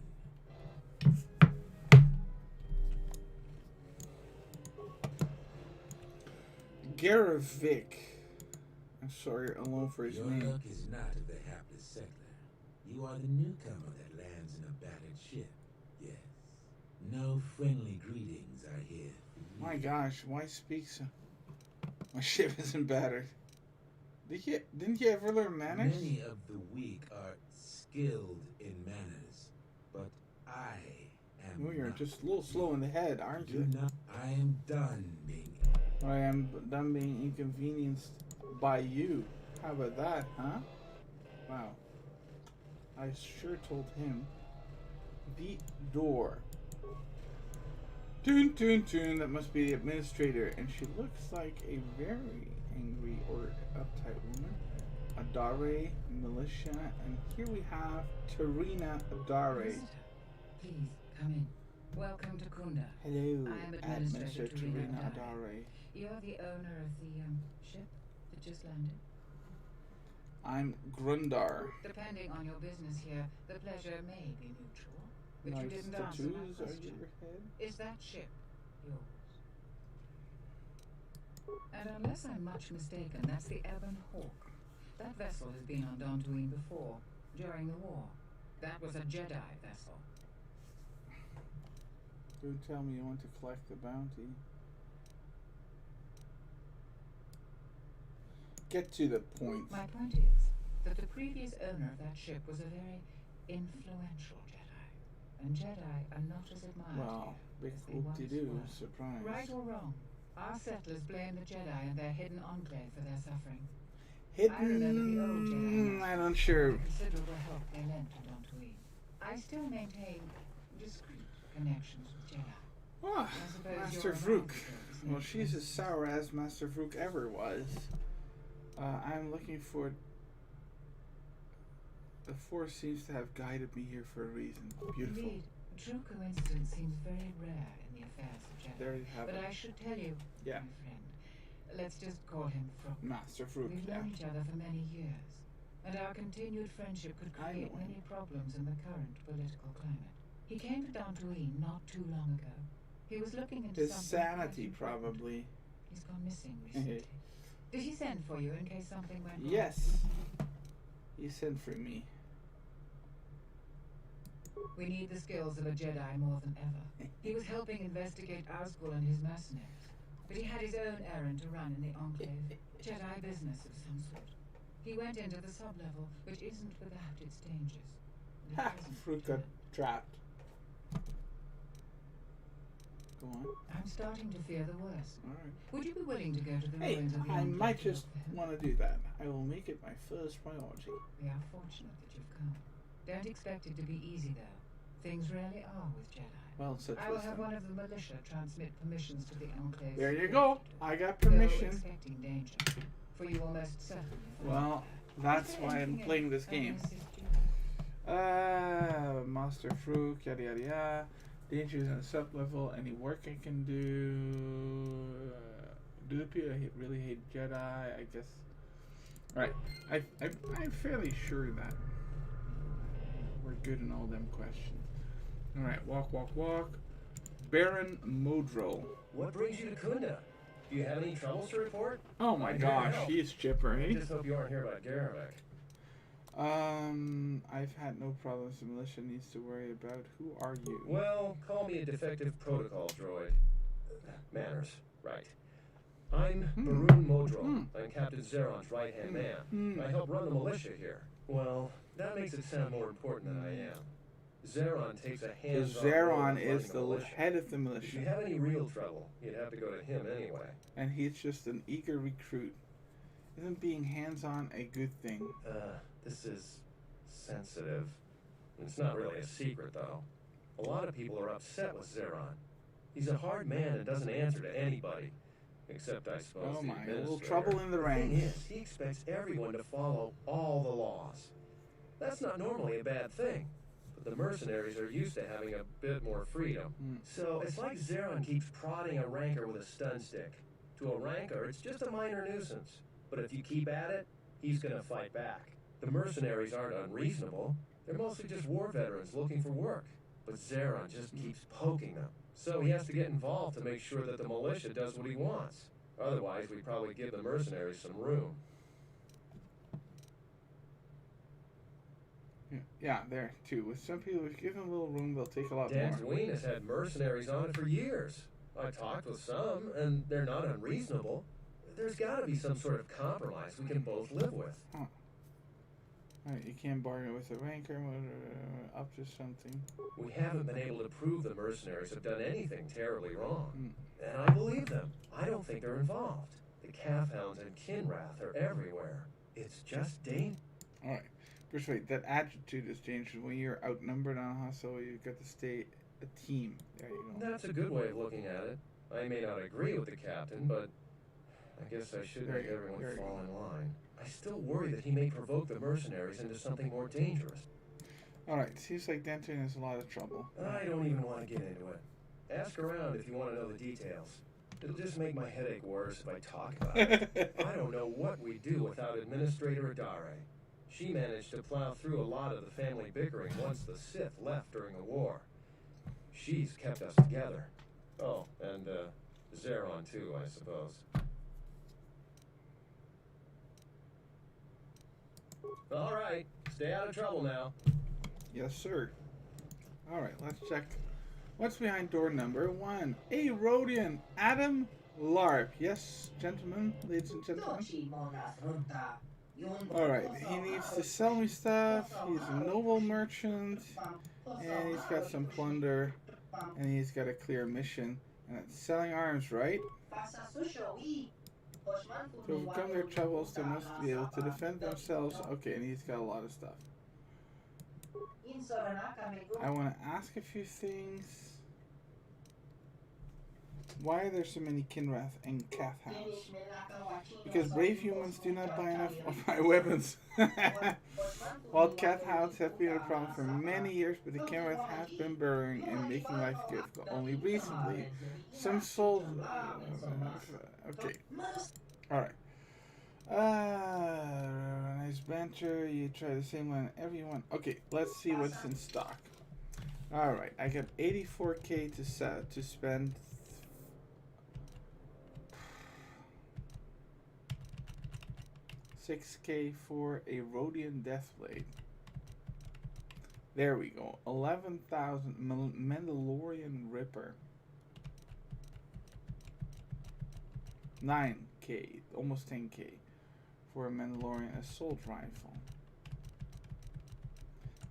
Garavik. I'm sorry, alone for his Your name. luck is not of the hapless settler. You are the newcomer that lands in a battered ship. Yes. No friendly greetings are here for you. My gosh, why speak so? My ship isn't battered. Didn't you ever learn manners? Many of the weak are skilled in manners, but I am Oh, you're not. just a little slow in the head, aren't Do you? not. I am done being. I am done being inconvenienced by you. How about that, huh? Wow. I sure told him. The door. Toon, toon, toon. That must be the administrator. And she looks like a very angry or uptight woman. Adare, militia. And here we have Tarina Adare. Visitor, please come in. Welcome to Kunda. Hello, I am Administrator Tarina Tarina Adare. You're the owner of the ship that just landed. I'm Grundar. Depending on your business here, the pleasure may be mutual. But you Nice didn't answer my tattoos on question. your head. Is that ship yours? And unless I'm much mistaken, that's the Ebon Hawk. That vessel has been on Dantooine before, during the war. That was a Jedi vessel. Don't tell me you want to collect the bounty. Get to the point. My point is that the previous owner of that ship was a very influential Jedi. And Jedi are not as admired Well, here big as they whoop-de-doo, once were. surprise. Right or wrong, our settlers blame the Jedi and their hidden enclave for their suffering. I remember the old Jedi Hidden... Masters I'm not sure. and the considerable help they lent to Dantooine. I still maintain discreet connections with Jedi. Ah, I suppose Master you're a Vrook. master, Well, she's as sour as Master Vrook ever was. I'm looking for... The Force seems to have guided me here for a reason. Beautiful. Indeed, true coincidence seems very rare in the affairs of Jedi. There you have But it. I should tell you, Yeah. my friend, let's just call him Vrook. Master Vrook, We've yeah. known each other for many years, and our continued friendship could I create know him. many problems in the current political climate. He came to Dantooine not too long ago. He was looking into His something quite sanity, important. probably. He's gone missing recently. Did he send for you in case something went wrong? Yes. He sent for me. We need the skills of a Jedi more than ever. He was helping investigate Osgood and his mercenaries, but he had his own errand to run in the Enclave, Jedi business of some sort. He went into the sublevel, which isn't without its dangers. But he Ha! hasn't Fruit got returned. trapped. Go on. I'm starting to fear the worst. Alright. Would you be willing to go to the Hey, ruins of the I Enclave might to look just for him? want to do that. I will make it my first priority. We are fortunate that you've come. Don't expect it to be easy, though. Things really are with Jedi. Well, such I will was have them. one of the militia transmit permissions to the Enclave. There you security go. door. I got Though permission. expecting danger, for you will most certainly find Well, out. that's Is there why I'm anything playing else this I can game. assist you? Master Fruit, yada yada yada. Dangers on a sub-level. Any work I can do. Do the people really hate Jedi? I guess. Right. I'm fairly sure that we're good in all them questions. Alright, walk, walk, walk. Baron Modro. What brings you to Kunda? Do you have any troubles to report? Oh my I'm here to gosh, help. he's chipper, I eh? just hope you aren't here about Garavek. I've had no problems the militia needs to worry about. Who are you? Well, call me a defective protocol droid. Manners, right. I'm Barun Modrol. I'm Captain Zeron's right-hand man. I help run the militia here. Well, that makes it sound more important than I am. Zeron takes a Because hands-on role Zeron in is running the militia. head of the If you militia. have any real trouble, you'd have to go to him anyway. And he's just an eager recruit. Isn't being hands-on a good thing? This is sensitive. It's not really a secret, though. A lot of people are upset with Zeron. He's a hard man and doesn't answer to anybody. Except, I suppose, Oh the my, a little administrator. trouble in the thing ranks. is, he expects everyone to follow all the laws. That's not normally a bad thing. But the mercenaries are used to having a bit more freedom. So it's like Zeron keeps prodding a ranker with a stun stick. To a ranker, it's just a minor nuisance. But if you keep at it, he's gonna fight back. The mercenaries aren't unreasonable. They're mostly just war veterans looking for work. But Zeron just keeps poking them. So he has to get involved to make sure that the militia does what he wants. Otherwise, we'd probably give the mercenaries some room. Yeah, there, too. With some people, if you give them a little room, they'll take a lot more. Dantooine has had mercenaries on it for years. I talked with some, and they're not unreasonable. There's gotta be some sort of compromise we can both live with. Huh. Right, you can't bargain with a ranker up to something. We haven't been able to prove the mercenaries have done anything terribly wrong. And I believe them. I don't think they're involved. The calf hounds and Kinrath are everywhere. It's just dangerous. Alright. First, wait, that attitude has changed. When you're outnumbered on a hustle, you've got to stay a team. There you go. That's a good way of looking at it. I may not agree with the captain, but I guess I should make everyone fall in line. I still worry that he may provoke the mercenaries into something more dangerous. Alright, seems like Dantooine has a lot of trouble. I don't even want to get into it. Ask around if you want to know the details. It'll just make my headache worse if I talk about it. I don't know what we'd do without Administrator Adare. She managed to plow through a lot of the family bickering once the Sith left during the war. She's kept us together. Oh, and, Zeron too, I suppose. All right, stay out of trouble now. Yes, sir. All right, let's check. What's behind door number 1? A Rhodian, Adam Larp. Yes, gentlemen, ladies and gentlemen. All right, he needs to sell me stuff. He's a noble merchant, and he's got some plunder, and he's got a clear mission, and it's selling arms, right? To overcome their troubles, they must be able to defend themselves. Okay, and he's got a lot of stuff. I want to ask a few things. Why are there so many Kinrath and Kath hounds? Because brave humans do not buy enough of my weapons. While Kath hounds have been a problem for many years, but the Kinrath have been burrowing and making life difficult. Only recently, some souls... okay. Alright. Nice banter. You try the same one everyone. Okay, let's see what's in stock. Alright, I got 84k to spend. 6k for a Rhodian Deathblade. There we go. 11,000 Mandalorian Ripper. 9k, almost 10k for a Mandalorian assault rifle.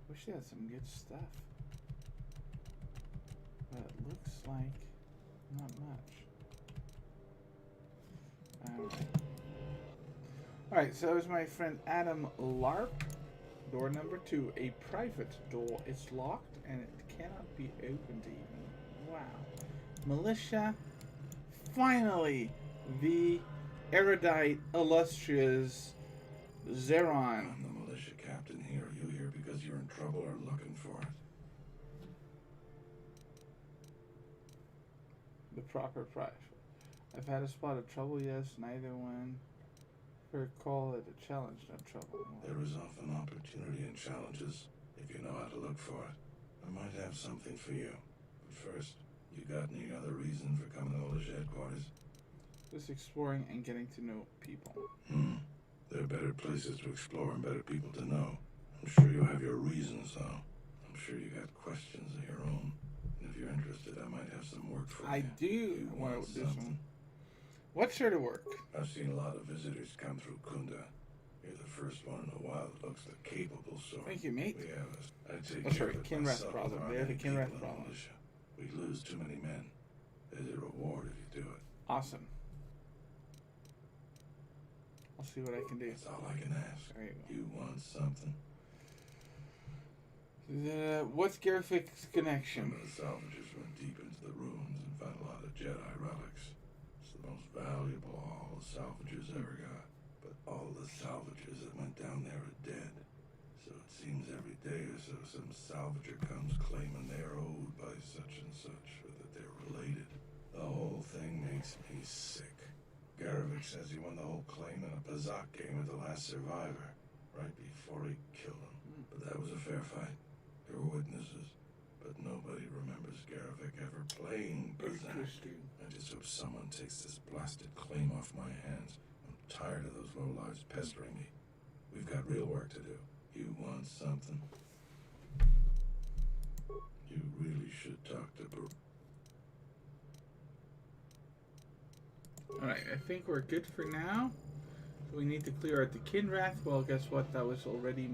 Wish they had some good stuff. But it looks like not much. Alright. Alright, so it's my friend Adam Larp. Door number 2, a private door. It's locked and it cannot be opened even. Wow. Militia. Finally, the erudite, illustrious Zeron. I'm the militia captain here. Are you here because you're in trouble or looking for it? The proper price. I've had a spot of trouble, yes, neither one. Or call it a challenge, no trouble. There is often opportunity in challenges, if you know how to look for it. I might have something for you. But first, you got any other reason for coming to militia headquarters? Just exploring and getting to know people. There are better places to explore and better people to know. I'm sure you have your reasons, though. I'm sure you got questions of your own. And if you're interested, I might have some work for you. I do want to do some. What sort of work? I've seen a lot of visitors come through Kunda. You're the first one in a while that looks the capable sort. Thank you, mate. We have I take care of it Kinrath myself. problem. There They aren't have a many people Kinrath in the problem. militia. We lose too many men. There's a reward if you do it. Awesome. I'll see what I can do. That's all I can ask. There you go. You want something? What's Garfik's connection? Some of the salvagers went deep into the ruins and found a lot of Jedi relics. It's the most valuable all the salvagers ever got. But all the salvagers that went down there are dead. So it seems every day or so some salvager comes claiming they're owed by such and such, or that they're related. The whole thing makes me sick. Garvik says he won the whole claim in a Pazak game with the last survivor, right before he killed him. But that was a fair fight. There were witnesses, but nobody remembers Garvik ever playing Pazak. I just hope someone takes this blasted claim off my hands. I'm tired of those lowlives pestering me. We've got real work to do. You want something? You really should talk to Alright, I think we're good for now. So we need to clear out the Kinrath. Well, guess what? That was already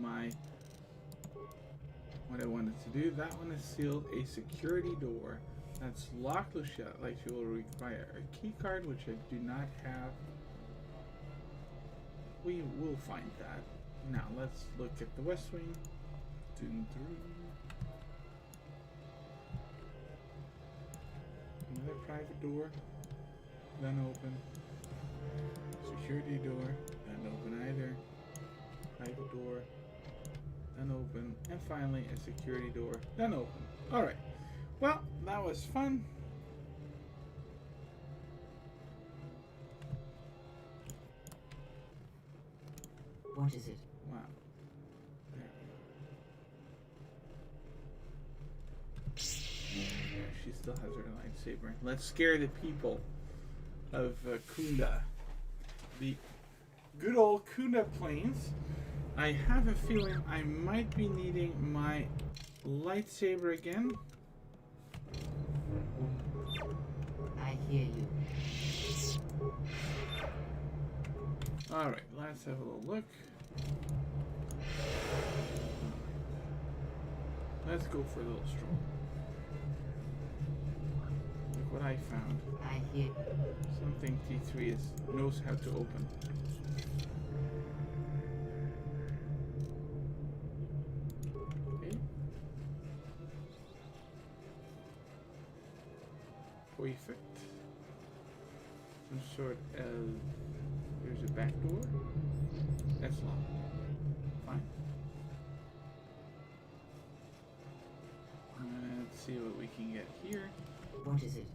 what I wanted to do. That one is sealed. A security door that's locked with shut, like you will require a key card, which I do not have. We will find that. Now let's look at the West Wing. Dune 3. Another private door. None open. Security door. None open either. Private door. None open. And finally a security door. None open. Alright. Well, that was fun. What is it? Wow. Yeah, she still has her lightsaber. Let's scare the people of Kunda. The good old Kunda Plains. I have a feeling I might be needing my lightsaber again. I hear you. Alright, let's have a little look. Let's go for a little stroll. Look what I found. I hear. Something T3 knows how to open. Okay. Perfect. Some sort of... There's a back door. That's locked. Fine. Let's see what we can get here. What is it?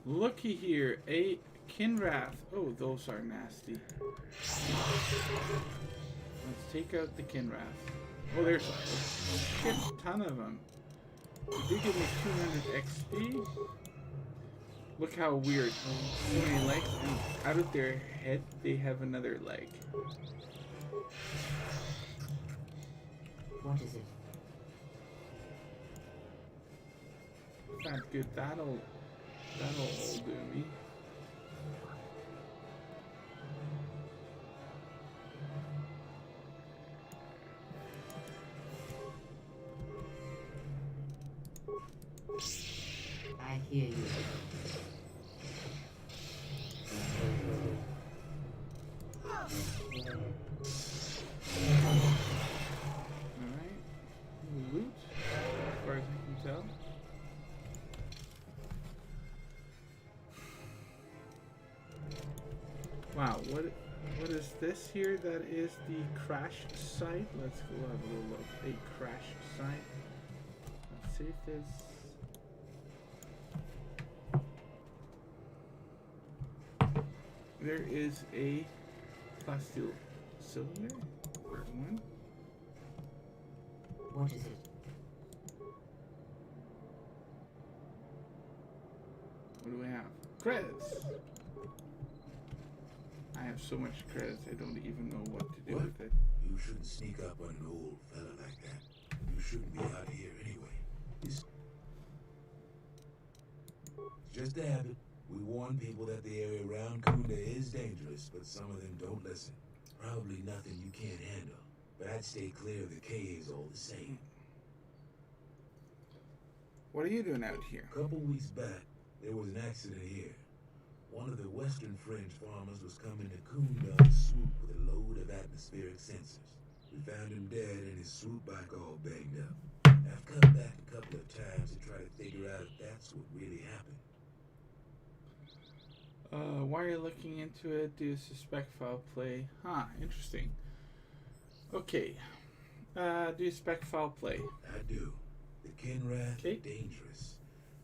Looky here, a Kinrath. Oh, those are nasty. Let's take out the Kinrath. Oh, there's a shit ton of them. They give me 200 XP. Look how weird. So many legs, and out of their head, they have another leg. What is it? Not good. That'll all do me. I hear you. Alright. Loot, as far as I can tell. Wow, what is this here? That is the crash site. Let's go have a little look. A crash site. Let's see if there's... There is a plasteel cylinder. One. What is it? What do we have? Credits. I have so much credits, I don't even know what to do with it. You shouldn't sneak up on an old fella like that. You shouldn't be out here anyway. It's just a habit. We warn people that the area around Kunda is dangerous, but some of them don't listen. Probably nothing you can't handle, but I'd stay clear of the caves all the same. What are you doing out here? A couple weeks back, there was an accident here. One of the Western Fringe farmers was coming to Kunda on a swoop with a load of atmospheric sensors. We found him dead and his swoop bike all banged up. I've come back a couple of times to try to figure out if that's what really happened. Why are you looking into it? Do you suspect foul play? Huh, interesting. Okay. Do you suspect foul play? I do. The Kinrath are dangerous.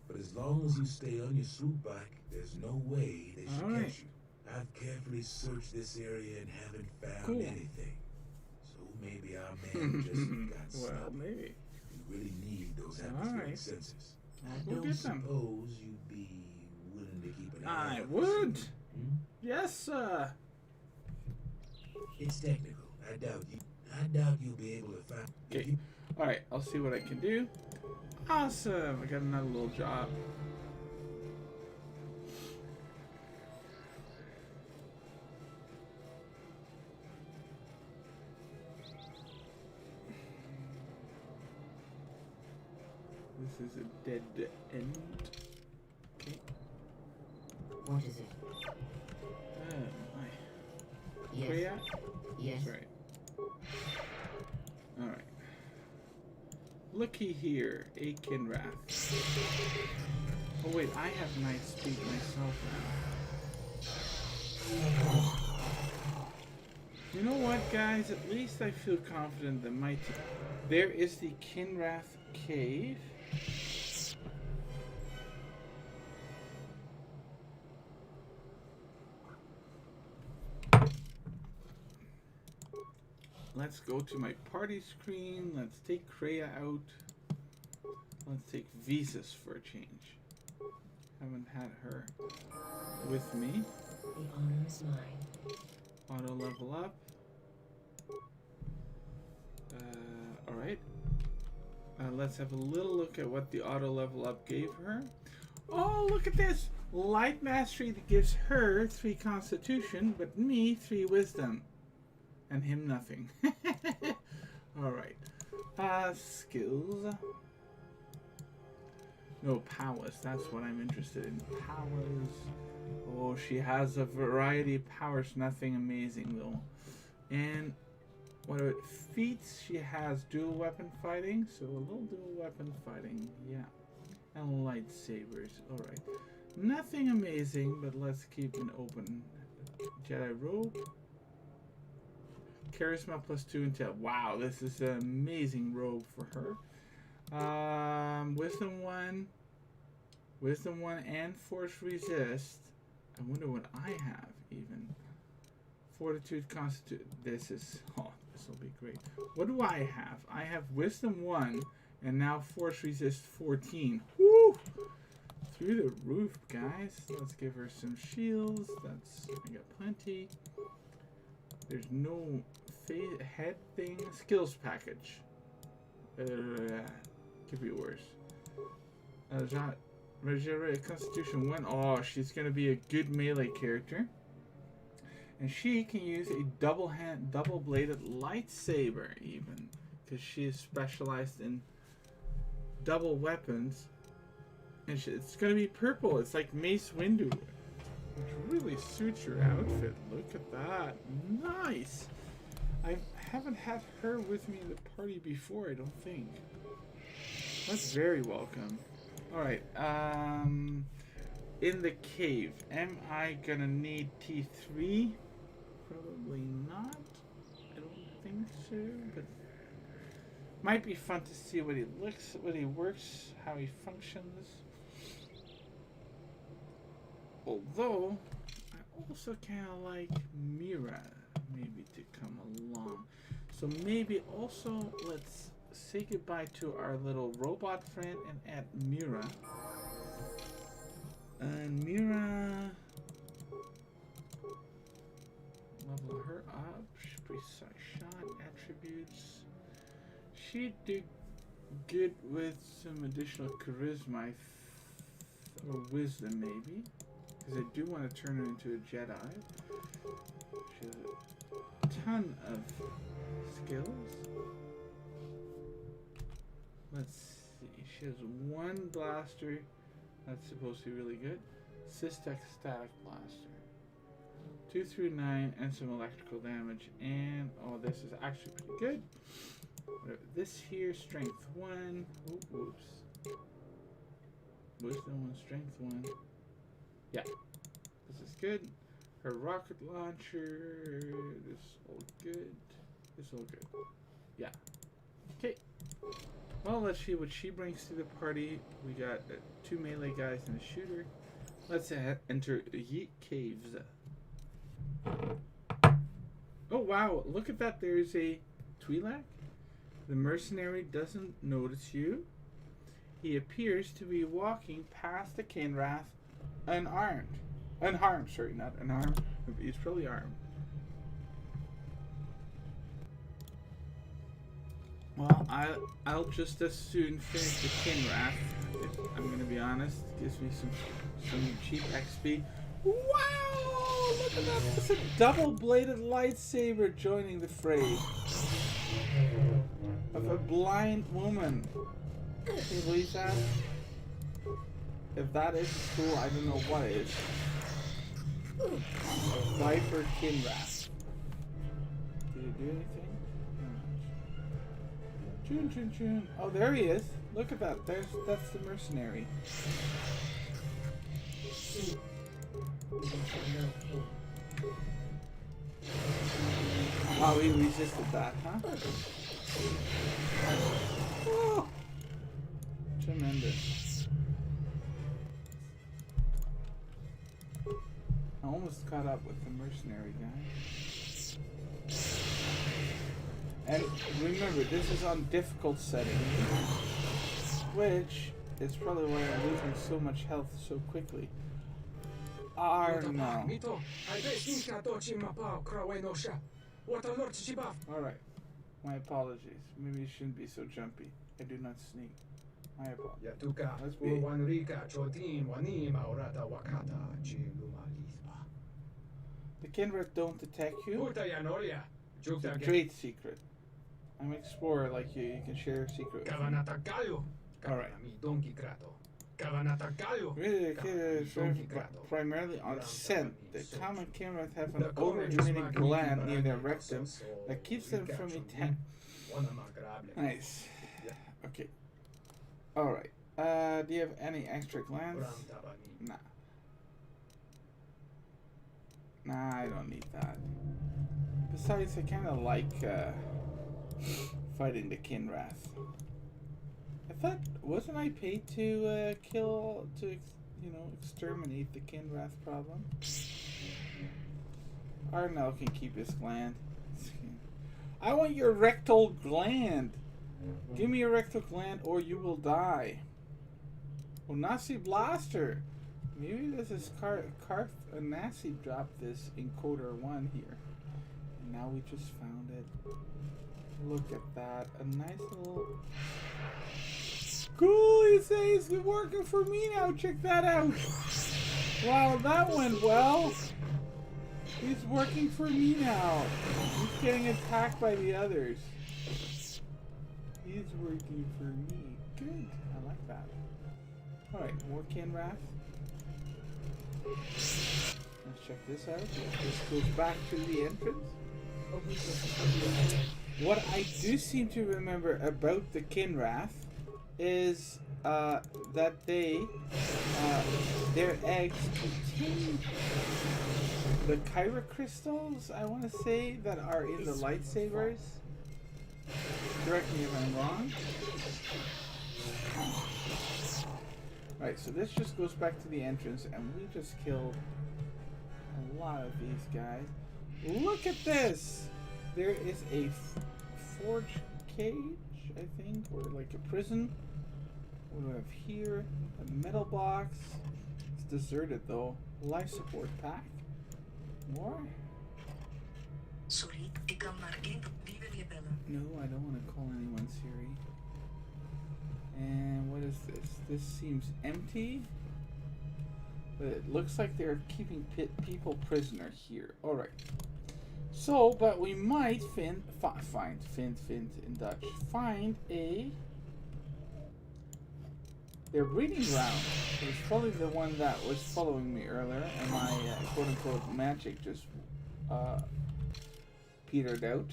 But as long as you stay on your swoop bike, there's no way they should catch you. I've carefully searched this area and haven't found anything. So maybe our man just got snubbed. Well, maybe. You really need those atmospheric sensors. I don't suppose you'd be willing to keep an eye on I would. Yes, sir. It's technical. I doubt you'll be able to find. Okay. All right. I'll see what I can do. Awesome. I got another little job. This is a dead end. Okay. What is it? Yes. Where you at? Yes. That's right. Alright. Looky here, a Kinrath. Oh wait, I have night speed myself now. You know what, guys? At least I feel confident that my team... There is the Kinrath cave. let's go to my party screen. Let's take Kreia out. Let's take Visas for a change. Haven't had her with me. The honor is mine. Auto level up. Alright. Let's have a little look at what the auto level up gave her. Oh, look at this! Light Mastery that gives her 3 Constitution, but me 3 Wisdom. And him nothing. Alright. Skills. No, powers. That's what I'm interested in. Powers. Oh, she has a variety of powers. Nothing amazing, though. And what about feats? She has dual weapon fighting. So a little dual weapon fighting. Yeah. And lightsabers. Alright. Nothing amazing, but let's keep an open. Jedi robe. Charisma +2 intel. Wow, this is an amazing robe for her. Wisdom 1. Wisdom 1 and Force Resist. I wonder what I have, even. Fortitude, Constitution. This will be great. What do I have? I have Wisdom 1 and now Force Resist 14. Woo! Through the roof, guys. Let's give her some shields. I got plenty. There's no head thing. Skills package. Could be worse. Regenerate Constitution 1. Oh, she's gonna be a good melee character. And she can use a double-bladed lightsaber even. Because she is specialized in double weapons. And it's gonna be purple. It's like Mace Windu. Which really suits your outfit. Look at that. Nice. I haven't had her with me in the party before, I don't think. That's very welcome. Alright, in the cave, am I gonna need T3? Probably not. I don't think so, but might be fun to see what he works, how he functions. Although, I also kind of like Mira maybe to come along. So maybe also let's say goodbye to our little robot friend and add Mira. And Mira, level her up. Precise shot attributes. She'd do good with some additional charisma or wisdom maybe. Because I do want to turn her into a Jedi. She has a ton of skills. Let's see. She has 1 blaster. That's supposed to be really good. Systech static blaster. 2 through 9 and some electrical damage. And oh, this is actually pretty good. This here, strength 1. Whoops. Wisdom 1, strength 1. Yeah, this is good. Her rocket launcher, this all good. This all good. Yeah. Okay. Well, let's see what she brings to the party. We got 2 melee guys and a shooter. Let's enter Yeet Caves. Oh wow! Look at that. There's a Twi'lek. The mercenary doesn't notice you. He appears to be walking past the Kinrath. Unharmed, sorry, not unarmed. He's probably armed. Well, I'll just as soon finish the Kinrath. I'm gonna be honest. It gives me some cheap XP. Wow! Look at that! It's a double-bladed lightsaber joining the fray of a blind woman. Can you believe that? If that is cool, I don't know what is. Viper Kinrath. Did he do anything? Not much. Chun. Oh, there he is. Look at that. That's the mercenary. Oh, he resisted that, huh? Oh, tremendous. I almost caught up with the mercenary guy. And remember, this is on difficult setting, which is probably why I'm losing so much health so quickly. No. Alright. My apologies. Maybe it shouldn't be so jumpy. I do not sneak. My apologies. Let's be. The Kinrith don't attack you. It's a trade secret. I'm an explorer like you. You can share a secret with me. Alright. Really, primarily on scent. The common Kinrith have an odor-emitting gland near their rectum that keeps them from attacking. Nice. Okay. Alright. Do you have any extra glands? Nah. Nah, I don't need that. Besides, I kind of like fighting the Kinrath. I thought, wasn't I paid to exterminate the Kinrath problem? Arnell can keep his gland. I want your rectal gland. Give me your rectal gland or you will die. Oh, Nazi Blaster. Maybe this is Nasi dropped this in Coder 1 here. And now we just found it. Look at that. A nice little... Cool, he says it's working for me now. Check that out. Wow, that went well. He's working for me now. He's getting attacked by the others. He's working for me. Good. I like that. Alright, more Kinrath. Let's check this out. This goes back to the entrance. What I do seem to remember about the Kinrath is that their eggs contain the Kyra crystals, I want to say, that are in the lightsabers. Correct me if I'm wrong. Right, so this just goes back to the entrance, and we just killed a lot of these guys. Look at this! There is a forge cage, I think, or like a prison. What do we have here? A metal box. It's deserted though. Life support pack. More? No, I don't want to call anyone Siri. And what is this? This seems empty. But it looks like they're keeping people prisoner here. Alright. So, but we might find in Dutch. Find their breeding ground. It was probably the one that was following me earlier, and my quote-unquote magic just petered out.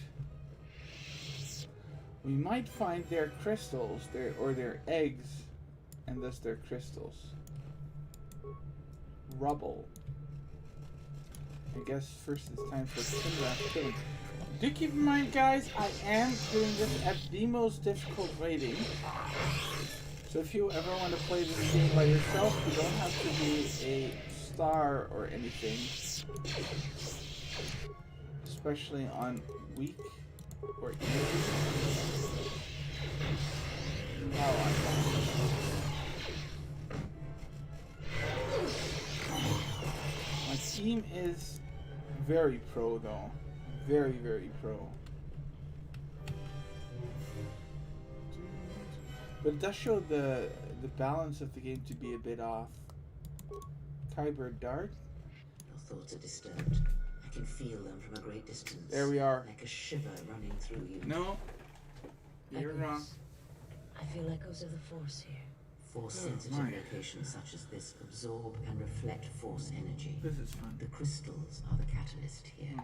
We might find their crystals, their eggs, and thus their crystals. Rubble. I guess first it's time for Kinrath killing. Do keep in mind, guys, I am doing this at the most difficult rating. So if you ever want to play this game by yourself, you don't have to be a star or anything. Especially on weak or easy. My team is very pro though. Very, very pro. But it does show the balance of the game to be a bit off. Kyber Dart. Your thoughts are disturbed. I can feel them from a great distance. There we are. Like a shiver running through you. No. You're wrong. I feel echoes of the Force here. Force-sensitive locations such as this absorb and reflect Force energy. This is fun. The crystals are the catalyst here.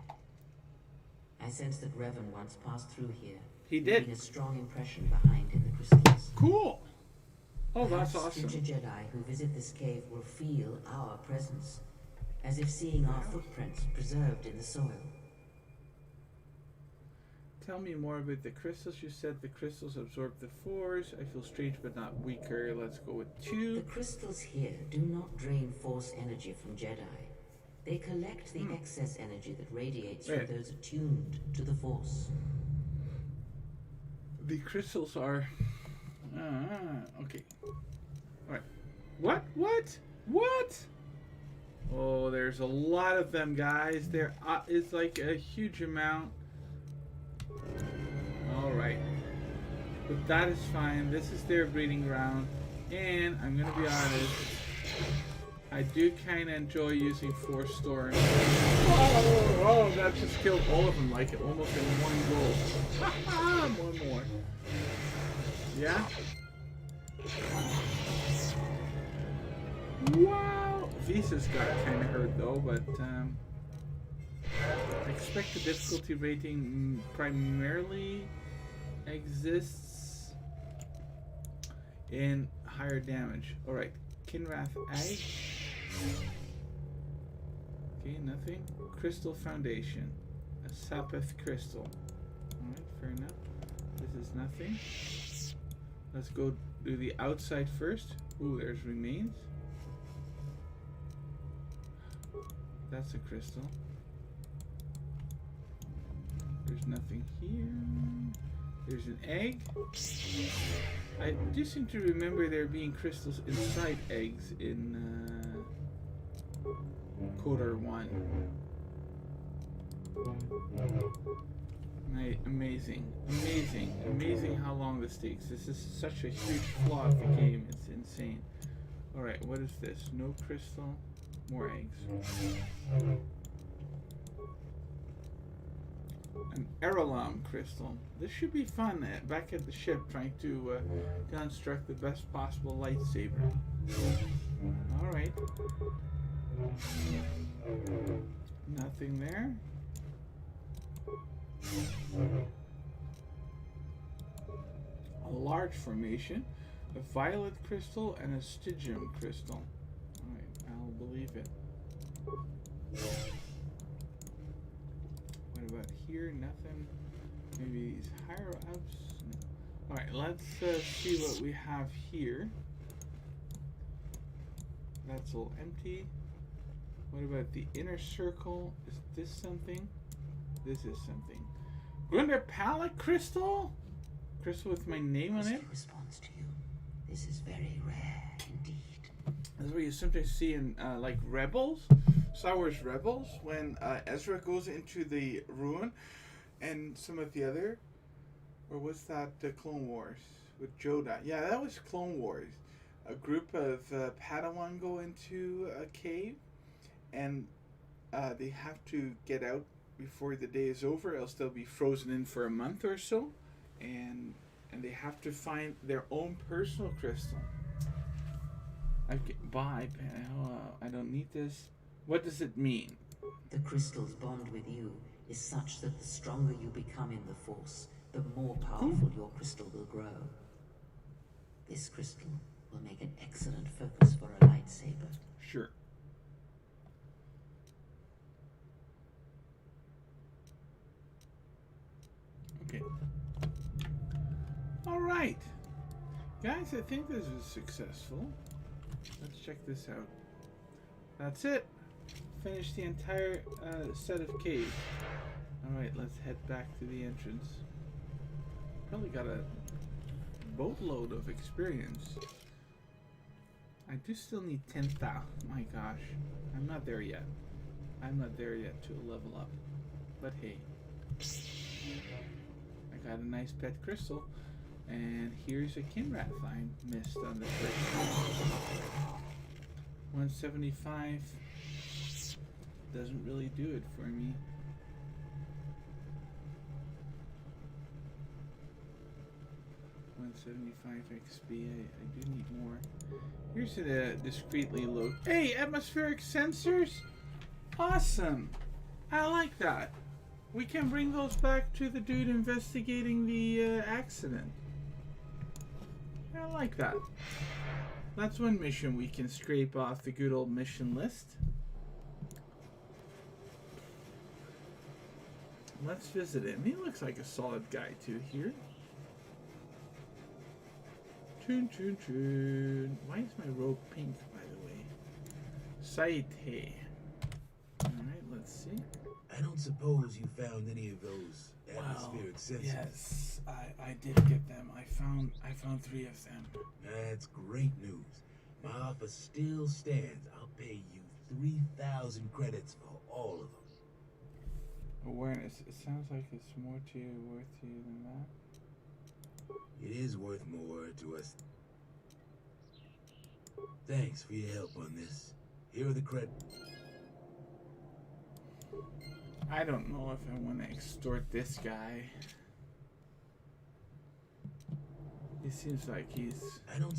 I sense that Revan once passed through here. He did. Leaving a strong impression behind in the crystals. Cool. Oh, Perhaps that's awesome. future Jedi who visit this cave will feel our presence, as if seeing our footprints preserved in the soil. Tell me more about the crystals. You said the crystals absorb the Force. I feel strange but not weaker. Let's go with 2. The crystals here do not drain Force energy from Jedi. They collect the excess energy that radiates from those attuned to the Force. The crystals are... okay. Alright. What? What? What? Oh, there's a lot of them, guys. There is like a huge amount. Alright. But that is fine. This is their breeding ground. And I'm going to be honest, I do kind of enjoy using Force Storm. Oh, that just killed all of them like almost in one go. One more. Yeah? Wow! Visa's got kind of hurt though, but I expect the difficulty rating primarily exists in higher damage. Alright, Kinrath Ag. Okay, nothing. Crystal Foundation. A Sapith Crystal. Alright, fair enough. This is nothing. Let's go do the outside first. Ooh, there's remains. That's a crystal. There's nothing here. There's an egg. I do seem to remember there being crystals inside eggs in Kodar 1. Amazing. Amazing. Amazing how long this takes. This is such a huge flaw of the game. It's insane. Alright, what is this? No crystal. More eggs. An Aralam crystal. This should be fun back at the ship trying to construct the best possible lightsaber. Alright. Nothing there. A large formation, a violet crystal, and a stygium crystal. Alright, I'll believe it. What about here? Nothing. Maybe these higher ups? No. Alright, let's see what we have here. That's all empty. What about the inner circle? Is this something? This is something. Grunder Palette crystal? Crystal with my name on it? Responds to you. This is very rare indeed. That's what you sometimes see in like Rebels, Star Wars Rebels, when Ezra goes into the ruin, and some of the other, or was that Clone Wars with Yoda? Yeah, that was Clone Wars. A group of Padawan go into a cave, and they have to get out before the day is over, else they'll be frozen in for a month or so, and they have to find their own personal crystal. Bye. I don't need this. What does it mean? The crystal's bond with you is such that the stronger you become in the Force, the more powerful your crystal will grow. This crystal will make an excellent focus for a lightsaber. Sure. Okay. Alright. Guys, I think this is successful. Let's check this out. That's it. Finished the entire set of caves. Alright, let's head back to the entrance. Probably got a boatload of experience. I do still need 10,000. My gosh. I'm not there yet. I'm not there yet to level up. But hey. I got a nice pet crystal. And here's a Kinrath I missed on the first one. 175 doesn't really do it for me. XP. I do need more. Here's a discreetly low. Hey, atmospheric sensors? Awesome! I like that. We can bring those back to the dude investigating the accident. I like that. That's one mission we can scrape off the good old mission list. Let's visit him. He looks like a solid guy too here. Chun chun chun. Why is my robe pink, by the way? Saite. Alright, let's see. I don't suppose you found any of those atmospheric sensors. Yes, I did get them. I found 3 of them. That's great news. My offer still stands. I'll pay you 3,000 credits for all of them. Awareness. It sounds like it's more to you, worth to you than that. It is worth more to us. Thanks for your help on this. Here are the credits. I don't know if I want to extort this guy. He seems like he's... I don't...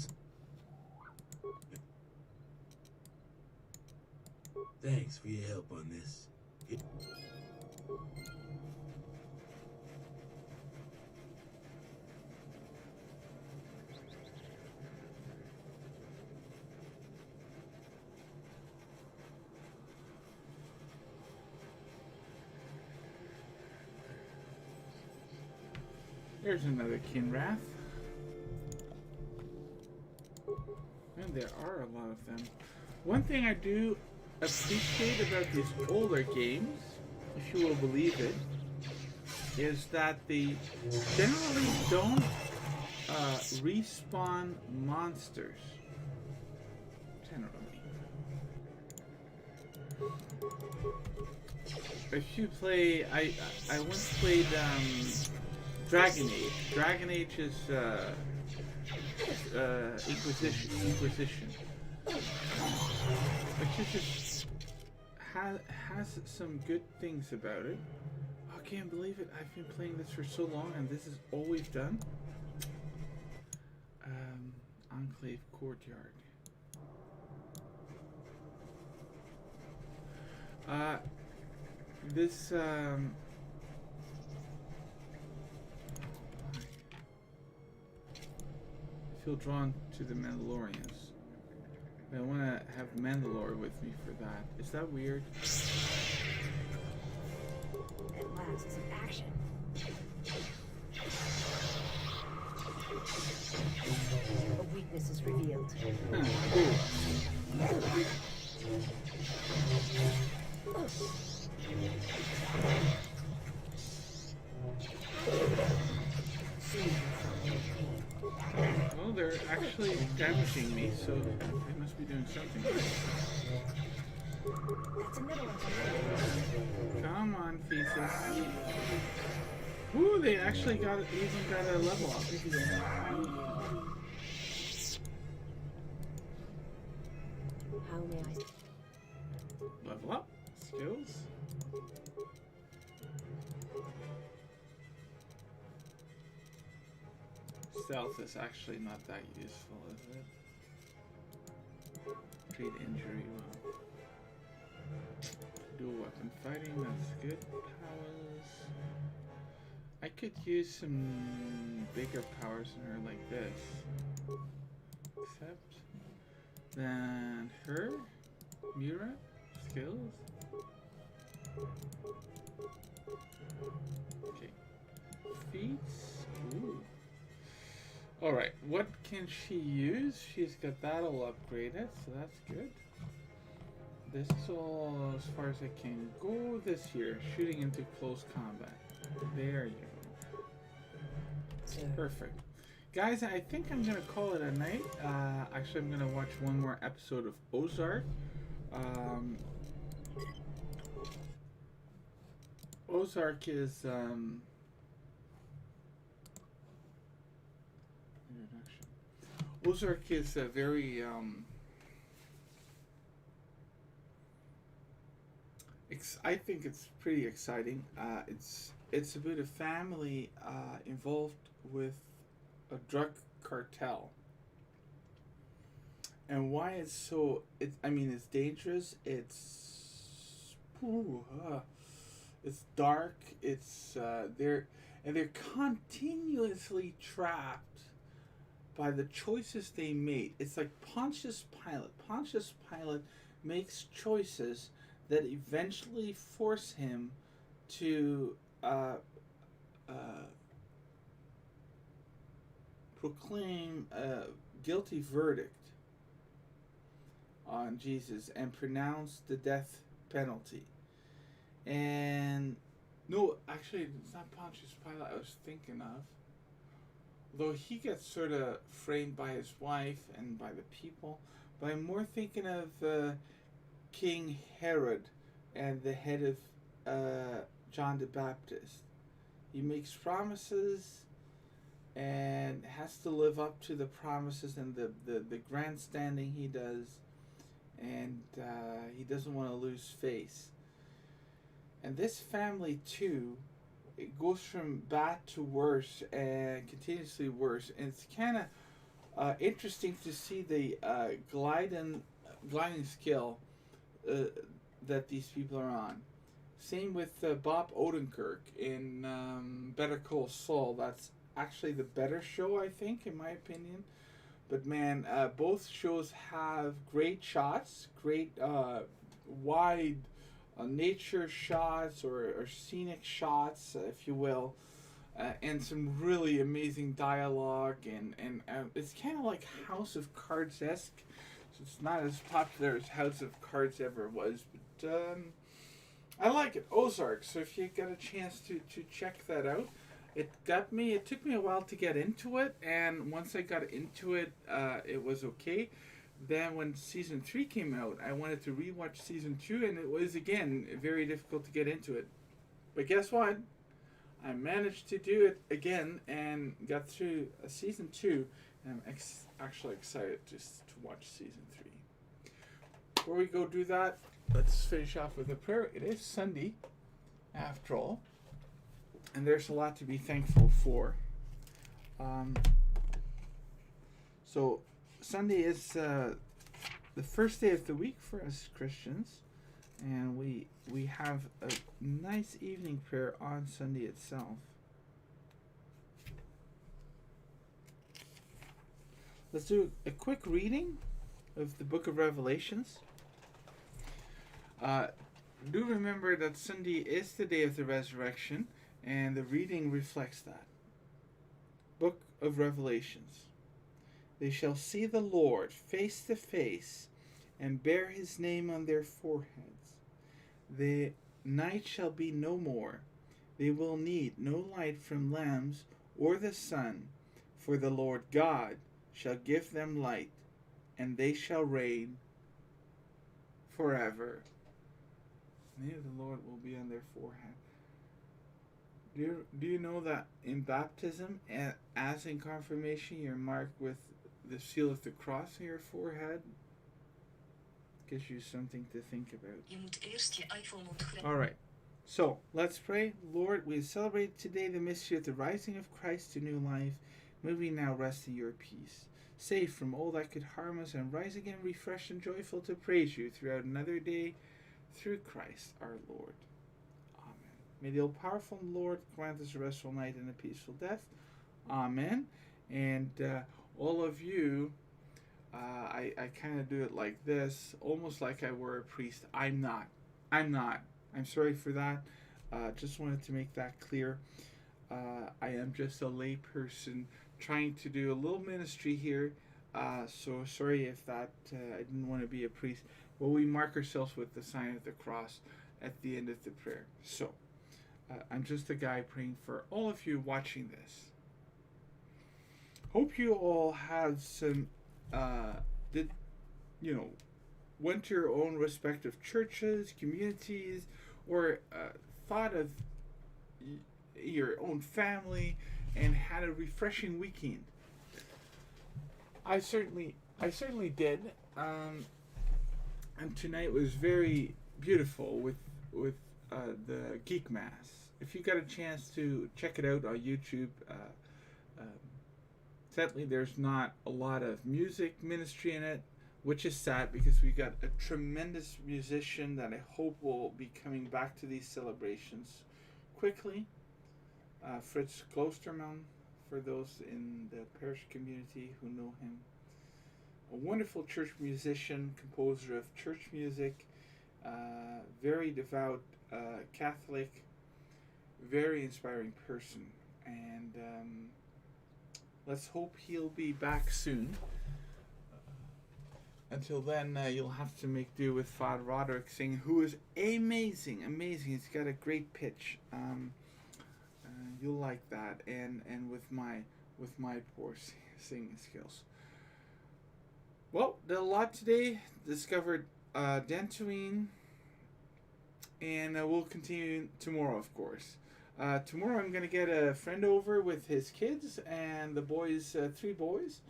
Thanks for your help on this. There's another Kinrath. And there are a lot of them. One thing I do appreciate about these older games, if you will believe it, is that they generally don't respawn monsters. Generally. If you play, I once played Dragon Age. Dragon Age is Inquisition. Which is just has some good things about it. I can't believe it. I've been playing this for so long, and this is all we've done. Enclave Courtyard. This I feel drawn to the Mandalorians. I want to have Mandalore with me for that. Is that weird? At last, some action. A weakness is revealed. Cool. Well, they're actually damaging me, so they must be doing something. That's another one. Come on, Thesis. Woo, they actually even got a level up. How may I? Level up. Skills. Stealth is actually not that useful, is it? Treat injury well. Dual weapon fighting, that's good. Powers. I could use some bigger powers in her like this. Except then her, Mira, skills. Okay. Feats. Ooh. Alright, what can she use? She's got that all upgraded, so that's good. This is all as far as I can go this year. Shooting into close combat. There you go. Perfect. Guys, I think I'm going to call it a night. Actually, I'm going to watch one more episode of Ozark. Ozark is... Ozark is a very I think it's pretty exciting. It's about a family involved with a drug cartel, and why it's so. It's dangerous. It's dark. It's they're continuously trapped by the choices they made. It's like Pontius Pilate. Pontius Pilate makes choices that eventually force him to proclaim a guilty verdict on Jesus and pronounce the death penalty. And actually, it's not Pontius Pilate I was thinking of. Though he gets sort of framed by his wife and by the people. But I'm more thinking of King Herod and the head of John the Baptist. He makes promises and has to live up to the promises and the grandstanding he does. And he doesn't want to lose face. And this family, too, it goes from bad to worse and continuously worse. And it's kind of interesting to see the gliding scale that these people are on. Same with Bob Odenkirk in Better Call Saul. That's actually the better show, I think, in my opinion. But man, both shows have great shots, great wide nature shots or scenic shots, if you will, and some really amazing dialogue. And it's kind of like House of Cards-esque. So it's not as popular as House of Cards ever was, but I like it. Ozark. So if you get a chance to check that out. It took me a while to get into it, and once I got into it, it was okay. Then when season 3 came out, I wanted to rewatch season 2, and it was, again, very difficult to get into it. But guess what? I managed to do it again and got through season 2, and I'm actually excited to watch season 3. Before we go do that, let's finish off with a prayer. It is Sunday, after all. And there's a lot to be thankful for. So Sunday is the first day of the week for us Christians, and we have a nice evening prayer on Sunday itself. Let's do a quick reading of the book of Revelations. Do remember that Sunday is the day of the resurrection, and the reading reflects that. Book of Revelations. They shall see the Lord face to face, and bear his name on their foreheads. The night shall be no more. They will need no light from lamps or the sun, for the Lord God shall give them light, and they shall reign forever. The name of the Lord will be on their forehead. Do you know that in baptism, as in confirmation, you're marked with the seal of the cross on your forehead? Gives you something to think about. Alright, so let's pray. Lord, we celebrate today the mystery of the rising of Christ to new life. May we now rest in your peace, safe from all that could harm us, and rise again refreshed and joyful to praise you throughout another day, through Christ our Lord. May the all-powerful Lord grant us a restful night and a peaceful death. Amen. And all of you, I kind of do it like this, almost like I were a priest. I'm not. I'm sorry for that. Just wanted to make that clear. I am just a lay person trying to do a little ministry here. So sorry if that I didn't want to be a priest. Well, we mark ourselves with the sign of the cross at the end of the prayer. So I'm just a guy praying for all of you watching this. Hope you all had some, went to your own respective churches, communities, or thought of your own family and had a refreshing weekend. I certainly did. And tonight was very beautiful with the Geek Mass. If you got a chance to check it out on YouTube, sadly there's not a lot of music ministry in it, which is sad because we got a tremendous musician that I hope will be coming back to these celebrations quickly. Fritz Klosterman, for those in the parish community who know him. A wonderful church musician, composer of church music, very devout Catholic, very inspiring person, and let's hope he'll be back soon. Until then, you'll have to make do with Father Roderick singing, who is amazing. He's got a great pitch. You'll like that, and with my poor singing skills. Well, did a lot today. Discovered Dantooine, and we'll continue tomorrow, of course. Tomorrow I'm going to get a friend over with his kids and the boys, 3 boys,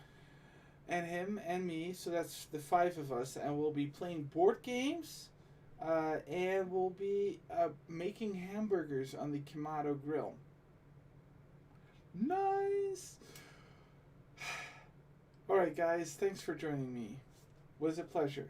and him and me, so that's the 5 of us, and we'll be playing board games, and we'll be making hamburgers on the Kamado grill. Nice! Alright guys, thanks for joining me. It was a pleasure.